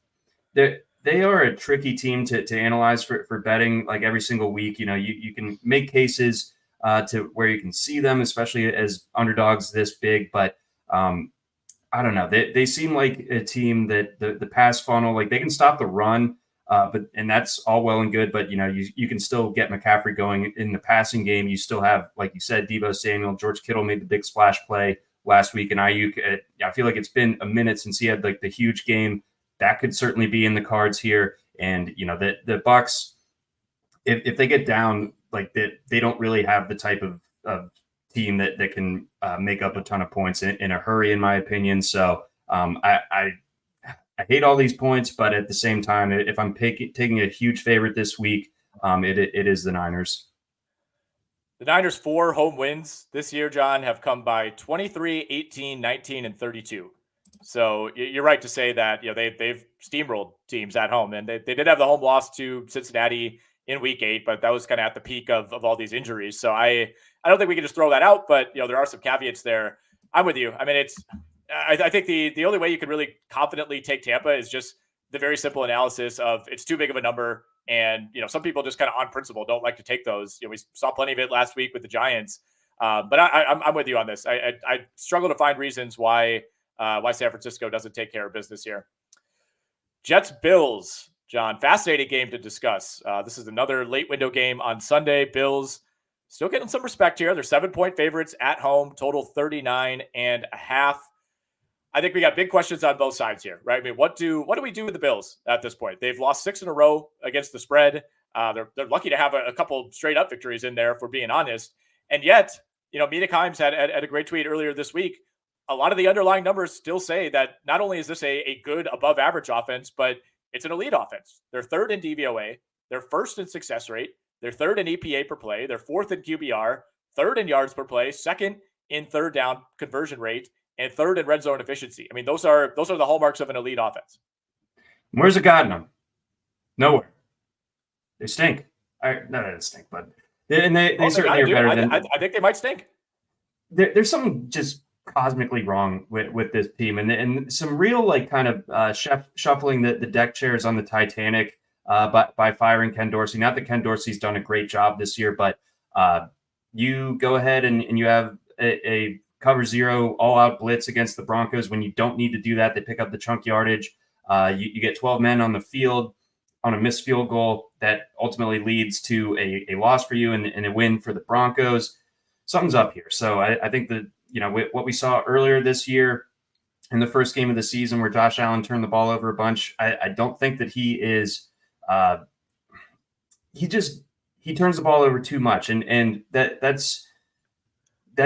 Speaker 2: they are a tricky team to analyze for betting. Like every single week, you can make cases to where you can see them, especially as underdogs this big. But I don't know. They seem like a team that the pass funnel, like they can stop the run, and that's all well and good. But you can still get McCaffrey going in the passing game. You still have, like you said, Deebo Samuel, George Kittle made the big splash play last week, and Ayuk. I feel like it's been a minute since he had like the huge game. That could certainly be in the cards here. And, the Bucs, if they get down, like they don't really have the type of team that can make up a ton of points in a hurry, in my opinion. So I hate all these points, but at the same time, if I'm taking a huge favorite this week, it is the Niners.
Speaker 1: The Niners' 4 home wins this year, John, have come by 23, 18, 19, and 32. So you're right to say that they've steamrolled teams at home, and they did have the home loss to Cincinnati in Week 8, but that was kind of at the peak of all these injuries. So I don't think we can just throw that out, but there are some caveats there. I'm with you. I mean, I think the only way you could really confidently take Tampa is just the very simple analysis of it's too big of a number, and some people just kind of on principle don't like to take those. We saw plenty of it last week with the Giants, but I'm with you on this. I struggle to find reasons why San Francisco doesn't take care of business here. Jets-Bills, John, fascinating game to discuss. This is another late window game on Sunday. Bills still getting some respect here. They're 7-point favorites at home, total 39.5. I think we got big questions on both sides here, right? I mean, what do we do with the Bills at this point? They've lost 6 in a row against the spread. They're lucky to have a couple straight up victories in there, if we're being honest. And yet, Mina Kimes had a great tweet earlier this week. A lot of the underlying numbers still say that not only is this a good above average offense, but it's an elite offense. They're third in DVOA. They're first in success rate. They're third in EPA per play. They're fourth in QBR, third in yards per play, second in third down conversion rate, and third in red zone efficiency. I mean, those are the hallmarks of an elite offense.
Speaker 2: Where's it gotten them? Nowhere. They stink. No, they don't stink, but they certainly are better than.
Speaker 1: I think they might stink.
Speaker 2: There's something just cosmically wrong with this team, and some real kind of shuffling the deck chairs on the Titanic by firing Ken Dorsey. Not that Ken Dorsey's done a great job this year, but you go ahead and you have a cover 0 all-out blitz against the Broncos when you don't need to do that. They pick up the chunk yardage. You get 12 men on the field on a missed field goal that ultimately leads to a loss for you and a win for the Broncos. Something's up here. So I think that what we saw earlier this year in the first game of the season where Josh Allen turned the ball over a bunch, I don't think that he is he turns the ball over too much. And that's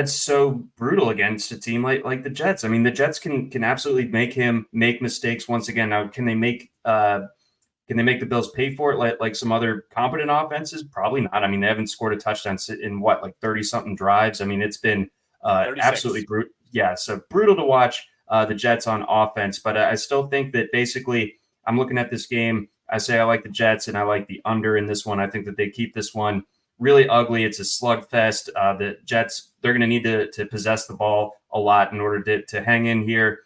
Speaker 2: so brutal against a team like the Jets. I mean, the Jets can absolutely make him make mistakes once again. Now, can they make the Bills pay for it like some other competent offenses? Probably not. I mean, they haven't scored a touchdown in 30-something drives. I mean, it's been absolutely brutal. Yeah, so brutal to watch the Jets on offense. But I still think that basically I'm looking at this game. I say I like the Jets and I like the under in this one. I think that they keep this one really ugly. It's a slugfest. The Jets, they're going to need to possess the ball a lot in order to hang in here.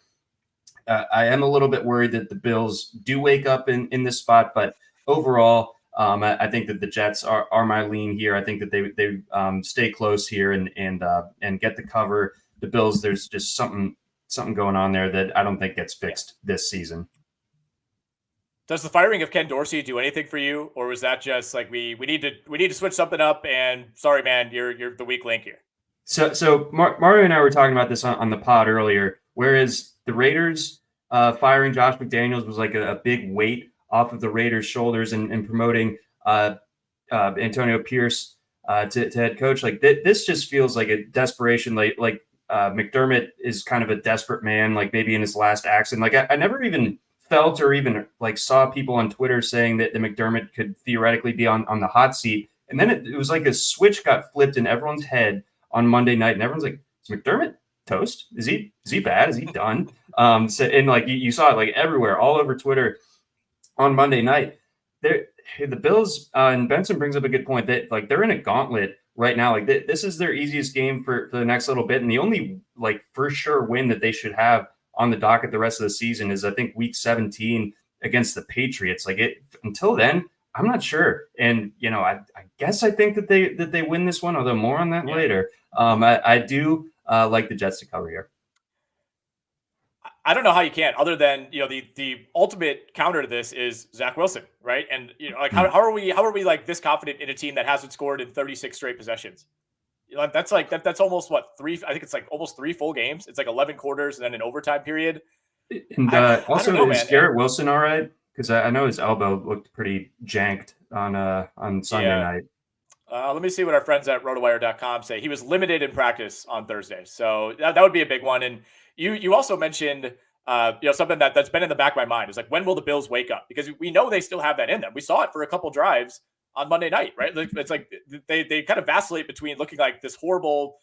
Speaker 2: I am a little bit worried that the Bills do wake up in this spot, but overall, I think that the Jets are my lean here. I think that they stay close here and get the cover. The Bills, there's just something going on there that I don't think gets fixed this season.
Speaker 1: Does the firing of Ken Dorsey do anything for you, or was that just like we need to switch something up? And sorry, man, you're the weak link here.
Speaker 2: So Mario and I were talking about this on the pod earlier. Whereas the Raiders firing Josh McDaniels was like a big weight off of the Raiders' shoulders and promoting Antonio Pierce to head coach. Like this just feels like a desperation. Like McDermott is kind of a desperate man. Like maybe in his last accident. Like I never even felt or even like saw people on Twitter saying that the McDermott could theoretically be on the hot seat. And then it was like a switch got flipped in everyone's head on Monday night, and everyone's like, "Is McDermott toast? Is he bad? Is he done?" So and like you saw it like everywhere, all over Twitter on Monday night. The Bills and Benson brings up a good point that like they're in a gauntlet right now. Like this is their easiest game for the next little bit, and the only like for sure win that they should have on the docket the rest of the season is I think Week 17 against the Patriots. Like it until then, I'm not sure. And I guess I think that they win this one, although more on that later. I do like the Jets to cover here.
Speaker 1: I don't know how you can, other than the ultimate counter to this is Zach Wilson, right? And like how are we like this confident in a team that hasn't scored in 36 straight possessions? That's like that's almost three. I think it's like almost 3 full games. It's like 11 quarters and then an overtime period.
Speaker 2: And also, is Garrett Wilson all right? Because I know his elbow looked pretty janked on Sunday night.
Speaker 1: Let me see what our friends at RotoWire.com say. He was limited in practice on Thursday, so that would be a big one. And you also mentioned something that's been in the back of my mind is like, when will the Bills wake up? Because we know they still have that in them. We saw it for a couple drives on Monday night, right? It's like they kind of vacillate between looking like this horrible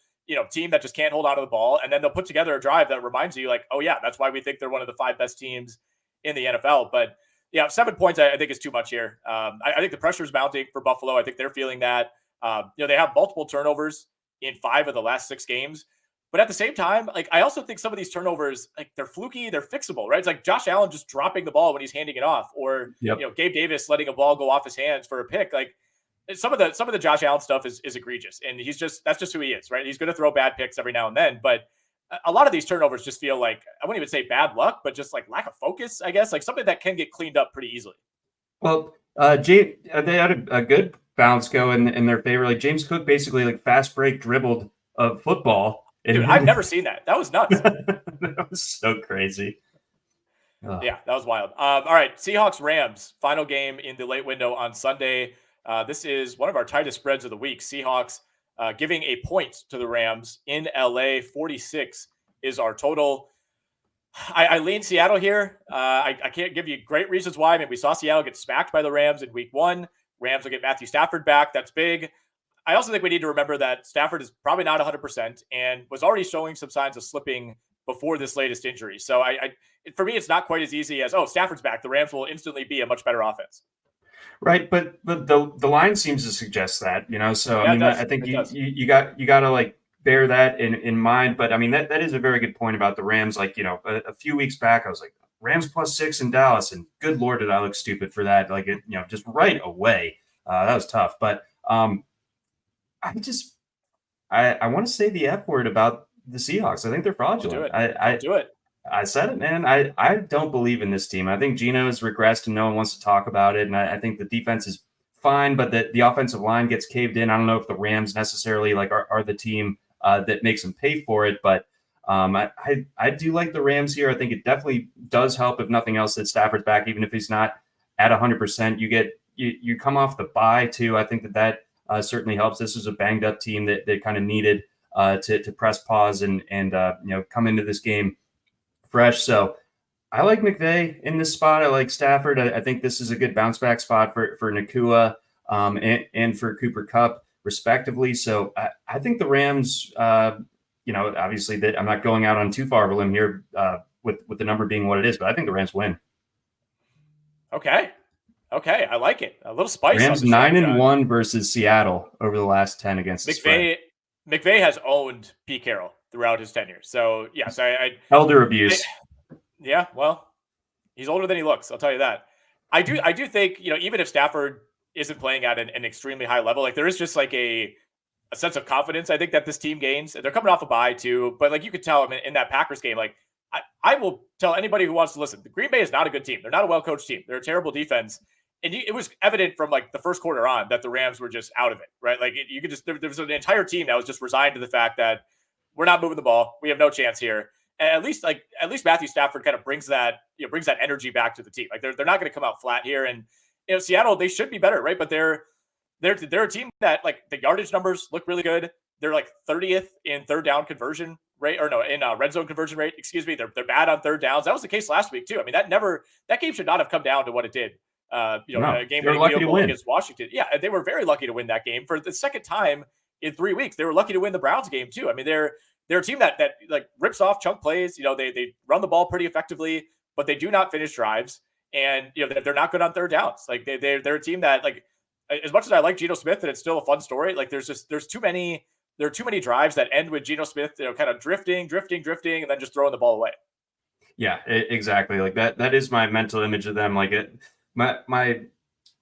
Speaker 1: team that just can't hold on to the ball, and then they'll put together a drive that reminds you like, oh yeah, that's why we think they're one of the 5 best teams in the NFL. But 7 points I think is too much here. I think the pressure is mounting for Buffalo. I think they're feeling that. They have multiple turnovers in 5 of the last 6 games. But at the same time, like I also think some of these turnovers, like they're fluky, they're fixable, right? It's like Josh Allen just dropping the ball when he's handing it off, or Gabe Davis letting a ball go off his hands for a pick. Like some of the Josh Allen stuff is egregious, and that's just who he is, right? He's going to throw bad picks every now and then, but a lot of these turnovers just feel like, I wouldn't even say bad luck, but just like lack of focus, I guess, like something that can get cleaned up pretty easily.
Speaker 2: Well, they had a good bounce go in their favor. Like James Cook basically like fast break dribbled a football.
Speaker 1: Dude, I've never seen that. That was nuts.
Speaker 2: That was so crazy.
Speaker 1: Yeah, that was wild. All right, Seahawks-Rams, final game in the late window on Sunday. This is one of our tightest spreads of the week. Seahawks giving a point to the Rams in LA. 46 is our total. I lean Seattle here. I can't give you great reasons why. I mean, we saw Seattle get smacked by the Rams in week 1. Rams will get Matthew Stafford back. That's big. I also think we need to remember that Stafford is probably not 100% and was already showing some signs of slipping before this latest injury. So for me, it's not quite as easy as, Stafford's back, the Rams will instantly be a much better offense.
Speaker 2: Right, but the line seems to suggest that, So
Speaker 1: yeah,
Speaker 2: I mean, I think you got to like bear that in mind. But I mean, that is a very good point about the Rams. Like a few weeks back, I was like Rams +6 in Dallas, and good Lord, did I look stupid for that? Like it, just right away. That was tough, but I want to say the F word about the Seahawks. I think they're fraudulent.
Speaker 1: Do it.
Speaker 2: I said it, man. I don't believe in this team. I think Geno's regressed and no one wants to talk about it. And I think the defense is fine, but the offensive line gets caved in. I don't know if the Rams necessarily like are the team that makes them pay for it, but I do like the Rams here. I think it definitely does help, if nothing else, that Stafford's back, even if he's not at 100%. You come off the bye too. I think that certainly helps. This was a banged up team that they kind of needed to press pause and come into this game fresh. So I like McVay in this spot. I like Stafford. I think this is a good bounce back spot for Nakua and for Cooper Kupp respectively. So I think the Rams, obviously that I'm not going out on too far of a limb here with the number being what it is, but I think the Rams win.
Speaker 1: Okay, I like it. A little spice.
Speaker 2: Rams 9-1 versus Seattle over the last 10 against the spread.
Speaker 1: McVay has owned Pete Carroll throughout his tenure. So yes,
Speaker 2: elder abuse.
Speaker 1: Yeah, well, he's older than he looks. I'll tell you that. I do think even if Stafford isn't playing at an extremely high level, like there is just like a sense of confidence. I think that this team gains. They're coming off a bye too, but like you could tell in that Packers game, like I will tell anybody who wants to listen, the Green Bay is not a good team. They're not a well-coached team. They're a terrible defense. And it was evident from like the first quarter on that the Rams were just out of it, right? Like you could just, there was an entire team that was just resigned to the fact that we're not moving the ball. We have no chance here. And at least Matthew Stafford kind of brings that energy back to the team. Like they're not going to come out flat here. And Seattle, they should be better, right? But they're a team that like the yardage numbers look really good. They're like 30th in third down conversion rate, or no, in red zone conversion rate, excuse me. They're bad on third downs. That was the case last week too. I mean, that game should not have come down to what it did.
Speaker 2: No,
Speaker 1: A game
Speaker 2: they were
Speaker 1: winning
Speaker 2: lucky
Speaker 1: field
Speaker 2: to
Speaker 1: goal
Speaker 2: win.
Speaker 1: against Washington. Yeah, they were very lucky to win that game for the second time in 3 weeks. They were lucky to win the Browns game too. I mean, they're a team that like rips off chunk plays. They run the ball pretty effectively, but they do not finish drives, and they're not good on third downs. Like they're a team that, like, as much as I like Geno Smith and it's still a fun story, like there are too many drives that end with Geno Smith, kind of drifting, and then just throwing the ball away.
Speaker 2: Yeah, exactly. Like that is my mental image of them. Like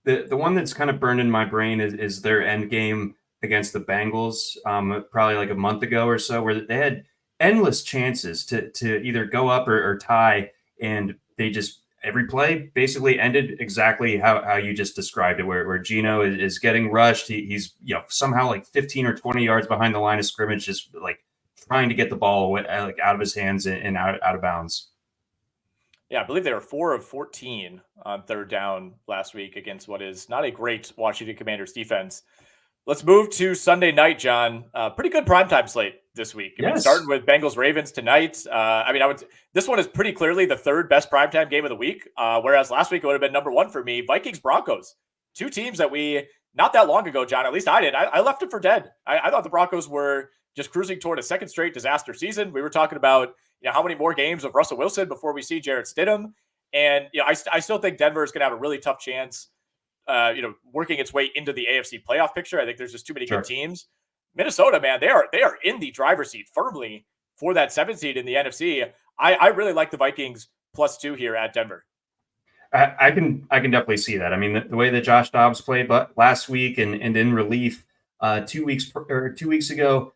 Speaker 2: the one that's kind of burned in my brain is their end game against the Bengals, probably like a month ago or so, where they had endless chances to either go up or tie, and they just every play basically ended exactly how you just described it, where Geno is getting rushed. He's somehow like 15 or 20 yards behind the line of scrimmage, just like trying to get the ball away, like out of his hands and out of bounds.
Speaker 1: Yeah, I believe they were 4 of 14 on third down last week against what is not a great Washington Commanders defense. Let's move to Sunday night, John. Pretty good primetime slate this week. I mean, starting with Bengals-Ravens tonight. This one is pretty clearly the third best primetime game of the week, whereas last week it would have been number one for me. Vikings-Broncos, two teams that we, not that long ago, John, at least I did, I left them for dead. I thought the Broncos were just cruising toward a second straight disaster season. We were talking about how many more games of Russell Wilson before we see Jarrett Stidham. And I still think Denver is going to have a really tough chance working its way into the AFC playoff picture. I think there's just too many good teams. Minnesota, man, they are in the driver's seat firmly for that 7th seed in the NFC. I really like the Vikings +2 here at Denver.
Speaker 2: I can definitely see that. I mean, the way that Josh Dobbs played last week and in relief 2 weeks ago,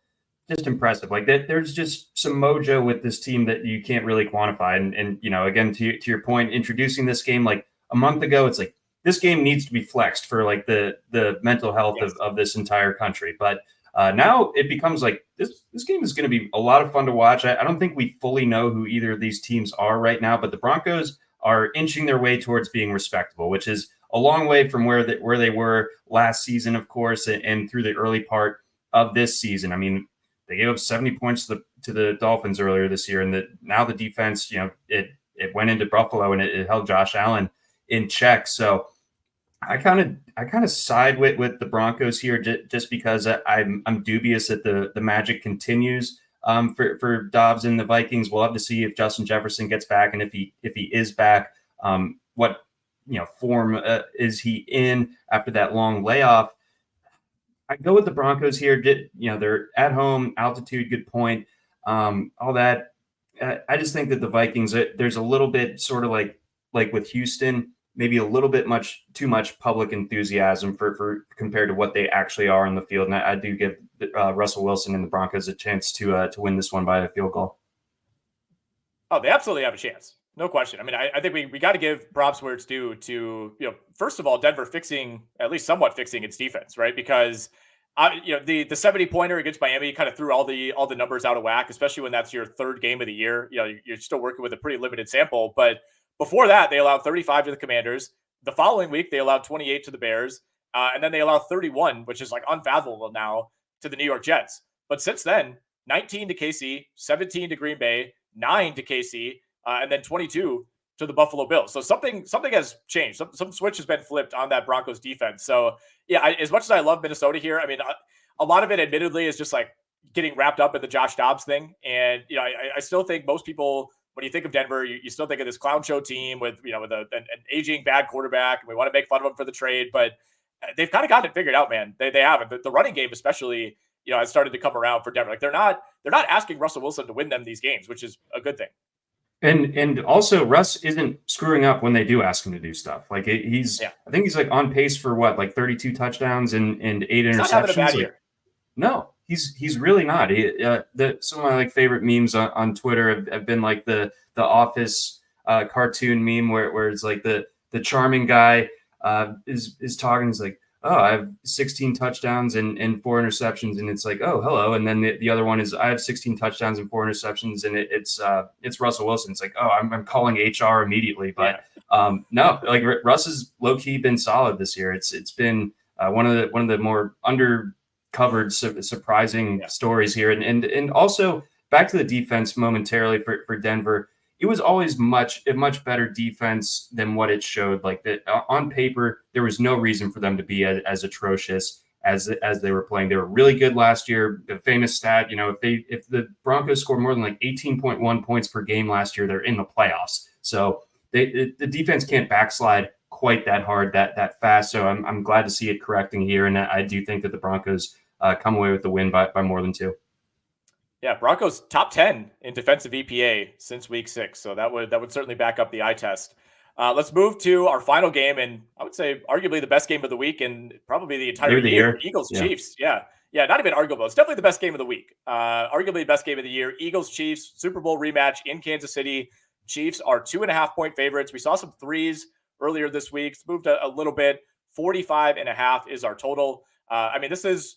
Speaker 2: just impressive. Like that, there's just some mojo with this team that you can't really quantify. And again, to your point, introducing this game like a month ago, it's like this game needs to be flexed for like the mental health of this entire country. But now it becomes like this game is going to be a lot of fun to watch. I don't think we fully know who either of these teams are right now, but the Broncos are inching their way towards being respectable, which is a long way from where they were last season, of course, and through the early part of this season. I mean, they gave up 70 points to the Dolphins earlier this year, and now the defense, it went into Buffalo and it held Josh Allen in check. So I kind of side with the Broncos here, just because I'm dubious that the magic continues for Dobbs and the Vikings. We'll have to see if Justin Jefferson gets back, and if he is back, what form is he in after that long layoff. I go with the Broncos here. They're at home, altitude, good point, all that. I just think that the Vikings, there's a little bit sort of like with Houston, maybe a little bit too much public enthusiasm for compared to what they actually are on the field. And I do give Russell Wilson and the Broncos a chance to win this one by a field goal.
Speaker 1: Oh, they absolutely have a chance. No question. I mean, I think we got to give props where it's due to, first of all, Denver at least somewhat fixing its defense, right? Because the 70-pointer against Miami kind of threw all the numbers out of whack, especially when that's your third game of the year. You're still working with a pretty limited sample, but before that, they allowed 35 to the Commanders. The following week, they allowed 28 to the Bears, and then they allowed 31, which is like unfathomable now, to the New York Jets. But since then, 19 to KC, 17 to Green Bay, 9 to KC, and then 22 to the Buffalo Bills. So something has changed. Some switch has been flipped on that Broncos defense. So yeah, as much as I love Minnesota here, I mean, a lot of it admittedly is just like getting wrapped up in the Josh Dobbs thing. And, I still think most people, when you think of Denver, you still think of this clown show team with an aging bad quarterback, and we want to make fun of them for the trade, but they've kind of gotten it figured out, man. They haven't. The running game especially, has started to come around for Denver. Like they're not asking Russell Wilson to win them these games, which is a good thing.
Speaker 2: And also Russ isn't screwing up when they do ask him to do stuff. Like I think he's like on pace for what, like 32 touchdhdowns and 8 interceptions.
Speaker 1: Not having a bad year.
Speaker 2: No, he's really not. Some of my like favorite memes on Twitter have been like the Office cartoon meme where it's like the charming guy is talking. He's like, oh, I have 16 touchdowns and 4 interceptions, and it's like, oh, hello. And then the other one is I have 16 touchdowns and 4 interceptions, and it's Russell Wilson. It's like, oh, I'm calling HR immediately. But no, like Russ has low key been solid this year. It's been one of the more undercovered surprising stories here, and also back to the defense momentarily for Denver. It was always a much better defense than what it showed. Like that on paper, there was no reason for them to be as atrocious as they were playing. They were really good last year. The famous stat, if the Broncos scored more than like 18.1 points per game last year, they're in the playoffs. So the defense can't backslide quite that hard, that fast. So I'm glad to see it correcting here, and I do think that the Broncos come away with the win by more than 2.
Speaker 1: Yeah, Broncos top 10 in defensive EPA since week 6. So that would certainly back up the eye test. Let's move to our final game, and I would say arguably the best game of the week and probably the entire year. Eagles-Chiefs. Yeah, not even arguable. It's definitely the best game of the week. Arguably the best game of the year. Eagles-Chiefs, Super Bowl rematch in Kansas City. Chiefs are 2.5-point favorites. We saw some threes earlier this week. It's moved a little bit. 45.5 is our total. This is,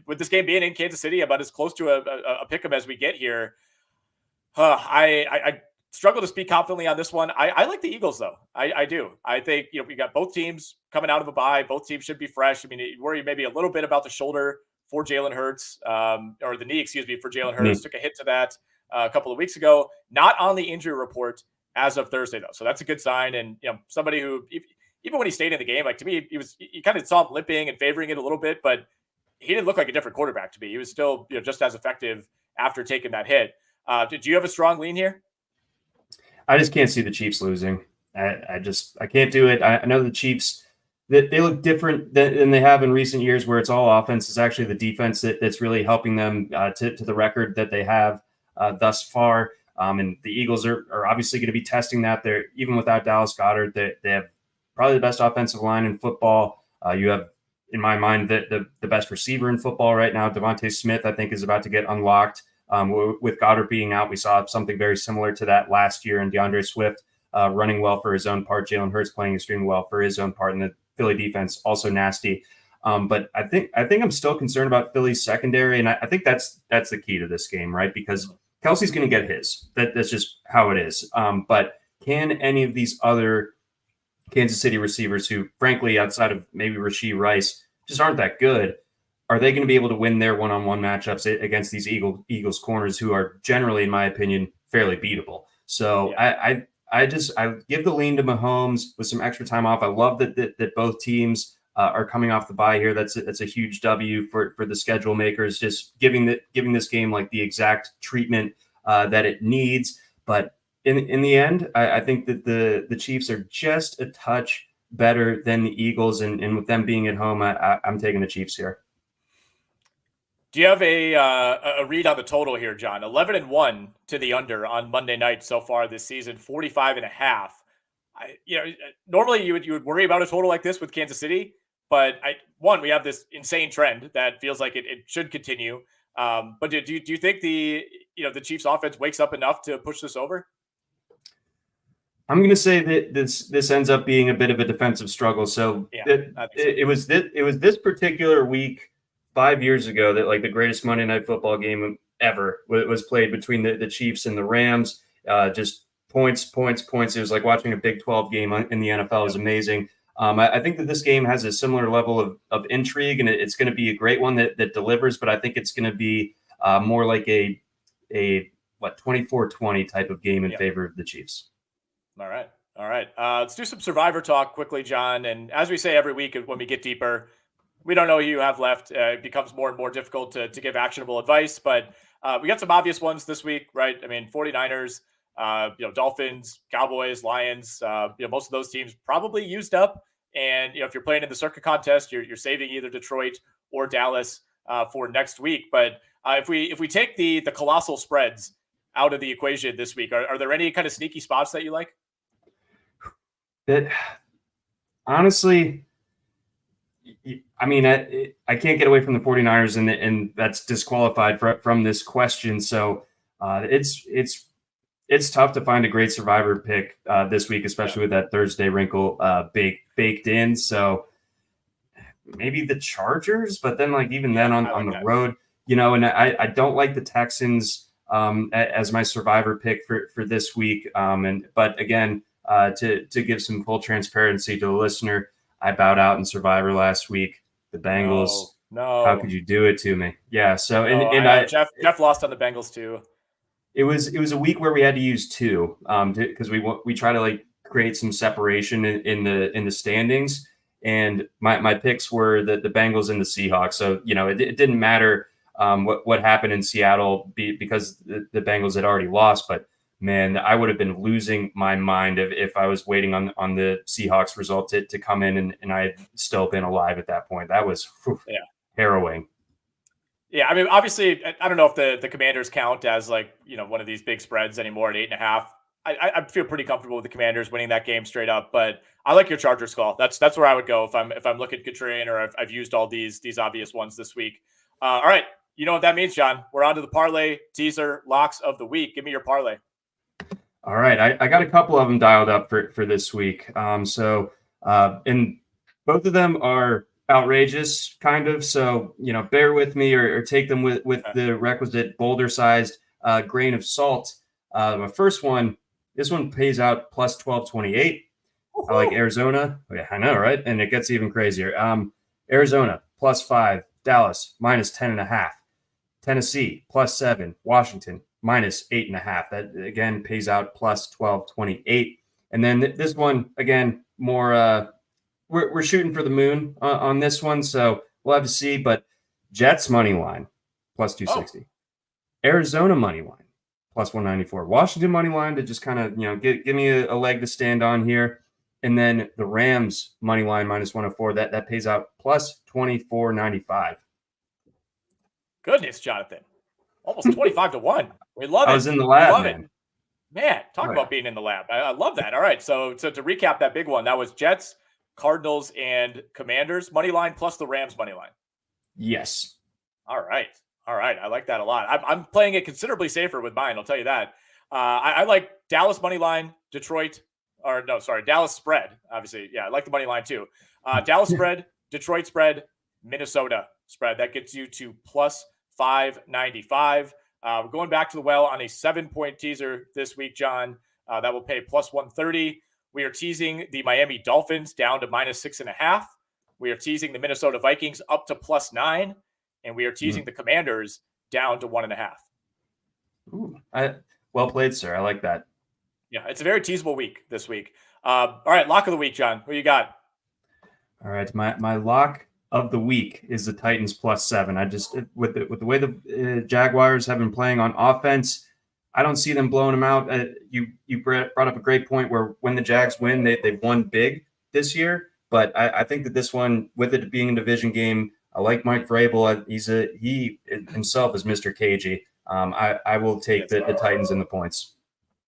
Speaker 1: with this game being in Kansas City, about as close to a pick 'em as we get here. I struggle to speak confidently on this one. I like the Eagles, though. I do. I think, we got both teams coming out of a bye. Both teams should be fresh. You worry maybe a little bit about the shoulder for Jalen Hurts, or the knee, excuse me, for Jalen Hurts. Took a hit to that a couple of weeks ago. Not on the injury report as of Thursday, though. So that's a good sign. And, somebody who, even when he stayed in the game, like, to me, you kind of saw him limping and favoring it a little bit, but he didn't look like a different quarterback to me. He was still, just as effective after taking that hit. Did you have a strong lean here?
Speaker 2: I just can't see the Chiefs losing. I can't do it. I know the Chiefs, that they look different than they have in recent years, where it's all offense. It's actually the defense that's really helping them to the record that they have thus far. And the Eagles are obviously going to be testing that. They're, even without Dallas Goedert, they have probably the best offensive line in football. You have, in my mind, the best receiver in football right now. Devontae Smith, I think, is about to get unlocked. With Goddard being out, we saw something very similar to that last year, and DeAndre Swift running well for his own part. Jalen Hurts playing extremely well for his own part, and the Philly defense also nasty. But I think I'm still concerned about Philly's secondary, and I think that's the key to this game, right? Because Kelsey's going to get his. That's just how it is. But can any of these other Kansas City receivers, who, frankly, outside of maybe Rashee Rice, just aren't that good, are they going to be able to win their one-on-one matchups against these Eagles corners, who are generally, in my opinion, fairly beatable? So yeah. I give the lean to Mahomes with some extra time off. I love that both teams are coming off the bye here. That's a huge W for the schedule makers, just giving this game like the exact treatment that it needs. But in the end, I think that the Chiefs are just a touch better than the Eagles, and with them being at home, I'm taking the Chiefs here.
Speaker 1: Do you have a read on the total here, John? 11-1 to the under on Monday night so far this season, 45.5. Normally you would worry about a total like this with Kansas City, but we have this insane trend that feels like it should continue. But do you think the Chiefs offense wakes up enough to push this over?
Speaker 2: I'm going to say that this ends up being a bit of a defensive struggle. So it was this particular week 5 years ago that, like, the greatest Monday Night Football game ever was played between the Chiefs and the Rams. Just points. It was like watching a Big 12 game in the NFL. It was amazing. I think that this game has a similar level of intrigue, and it's going to be a great one that delivers, but I think it's going to be more like a 24-20 type of game in favor of the Chiefs.
Speaker 1: All right. Let's do some Survivor talk quickly, John. And as we say every week when we get deeper, we don't know who you have left. It becomes more and more difficult to give actionable advice, but we got some obvious ones this week, right? 49ers, Dolphins, Cowboys, Lions, most of those teams probably used up. And, if you're playing in the Circa contest, you're saving either Detroit or Dallas for next week. But if we take the colossal spreads out of the equation this week, are there any kind of sneaky spots that you like?
Speaker 2: Honestly, I can't get away from the 49ers, and that's disqualified from this question. So it's tough to find a great Survivor pick this week, especially with that Thursday wrinkle baked in. So maybe the Chargers, but then even then on the road, and I don't like the Texans as my Survivor pick for this week. But again, to give some full transparency to the listener, I bowed out in Survivor last week. The Bengals. No. How could you do it to me? Yeah. So Jeff
Speaker 1: lost on the Bengals too.
Speaker 2: It was a week where we had to use two because we try to like create some separation in the standings. And my picks were the Bengals and the Seahawks. So it didn't matter what happened in Seattle because the Bengals had already lost. But man, I would have been losing my mind if I was waiting on the Seahawks result to come in and I had still been alive at that point. That was harrowing.
Speaker 1: Yeah, I mean, obviously, I don't know if the Commanders count as like one of these big spreads anymore at 8.5. I feel pretty comfortable with the Commanders winning that game straight up, but I like your Chargers call. That's where I would go if I'm looking at contrarian or I've used all these obvious ones this week. All right, you know what that means, John. We're on to the parlay teaser locks of the week. Give me your parlay.
Speaker 2: All right, I got a couple of them dialed up for this week. And both of them are outrageous, kind of. So bear with me or take them with the requisite boulder-sized grain of salt. My first one, this one pays out plus 1228. I like Arizona. Oh, yeah, I know, right? And it gets even crazier. Arizona plus 5, Dallas minus 10.5, Tennessee plus 7, Washington minus 8.5. That again pays out plus 1228. And then this one again more. We're shooting for the moon on this one, so we'll have to see. But Jets money line plus 260, Arizona money line plus 194, Washington money line to just kind of give me a leg to stand on here, and then the Rams money line minus 104 that pays out plus 24.95.
Speaker 1: Goodness, Jonathan, almost 25-1. We love it.
Speaker 2: I was in the lab, man.
Speaker 1: Man, talk about being in the lab. I love that. All right, so to recap that big one, that was Jets, Cardinals, and Commanders money line plus the Rams money line.
Speaker 2: Yes.
Speaker 1: All right. I like that a lot. I'm playing it considerably safer with mine. I'll tell you that. I like Dallas money line, Dallas spread. Obviously, yeah, I like the money line too. Dallas spread, Detroit spread, Minnesota spread. That gets you to plus 595. We're going back to the well on a 7-point teaser this week, John. That will pay plus 130. We are teasing the Miami Dolphins down to minus 6.5. We are teasing the Minnesota Vikings up to plus 9. And we are teasing the Commanders down to 1.5.
Speaker 2: Ooh, well played, sir. I like that.
Speaker 1: Yeah, it's a very teasable week this week. All right, lock of the week, John. What you got?
Speaker 2: All right, my lock of the week is the Titans plus 7. I just with the way the Jaguars have been playing on offense, I don't see them blowing them out. You brought up a great point where when the Jags win, they've won big this year. But I think that this one, with it being a division game, I like Mike Vrabel. He himself is Mr. Cagey. I will take the Titans and the points.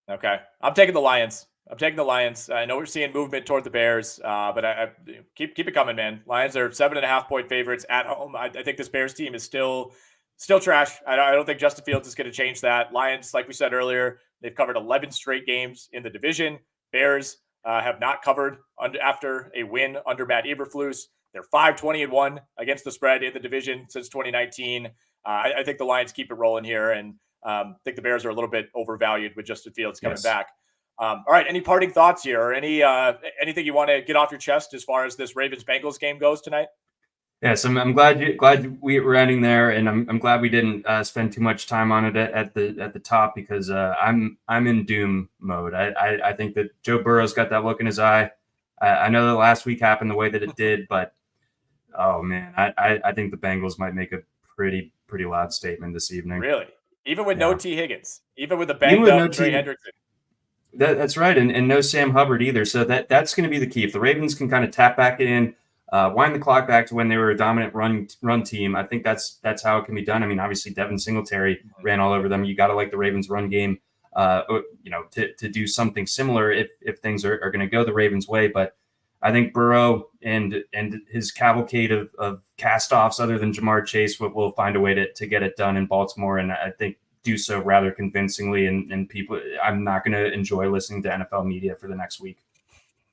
Speaker 1: Okay, I'm taking the Lions. I know we're seeing movement toward the Bears, but I keep it coming, man. Lions are 7.5-point favorites at home. I think this Bears team is still trash. I don't think Justin Fields is going to change that. Lions, like we said earlier, they've covered 11 straight games in the division. Bears have not covered after a win under Matt Eberflus. They're 5-20-1 against the spread in the division since 2019. I think the Lions keep it rolling here, and think the Bears are a little bit overvalued with Justin Fields coming back. All right, any parting thoughts here, or anything you want to get off your chest as far as this Ravens-Bengals game goes tonight?
Speaker 2: Yes, I'm glad we were ending there, and I'm glad we didn't spend too much time on it at the top because I'm in doom mode. I think that Joe Burrow's got that look in his eye. I know that last week happened the way that it did, but oh man, I think the Bengals might make a pretty loud statement this evening.
Speaker 1: Really, even with no T. Higgins, even with the banged up Trey Hendrickson.
Speaker 2: That's right, and no Sam Hubbard either. So that's going to be the key. If the Ravens can kind of tap back in, wind the clock back to when they were a dominant run team, I think that's how it can be done. I mean, obviously Devin Singletary ran all over them. You got to like the Ravens run game, to do something similar if things are going to go the Ravens' way. But I think Burrow and his cavalcade of cast-offs other than Jamar Chase will find a way to get it done in Baltimore, and I think do so rather convincingly, and people, I'm not going to enjoy listening to NFL media for the next week.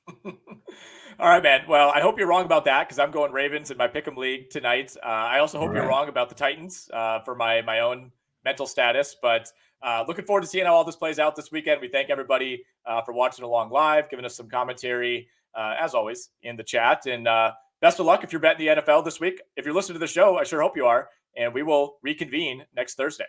Speaker 1: All right, man. Well, I hope you're wrong about that because I'm going Ravens in my Pick'em League tonight. I also hope you're wrong about the Titans for my own mental status, but looking forward to seeing how all this plays out this weekend. We thank everybody for watching along live, giving us some commentary, as always, in the chat. And best of luck if you're betting the NFL this week. If you're listening to the show, I sure hope you are. And we will reconvene next Thursday.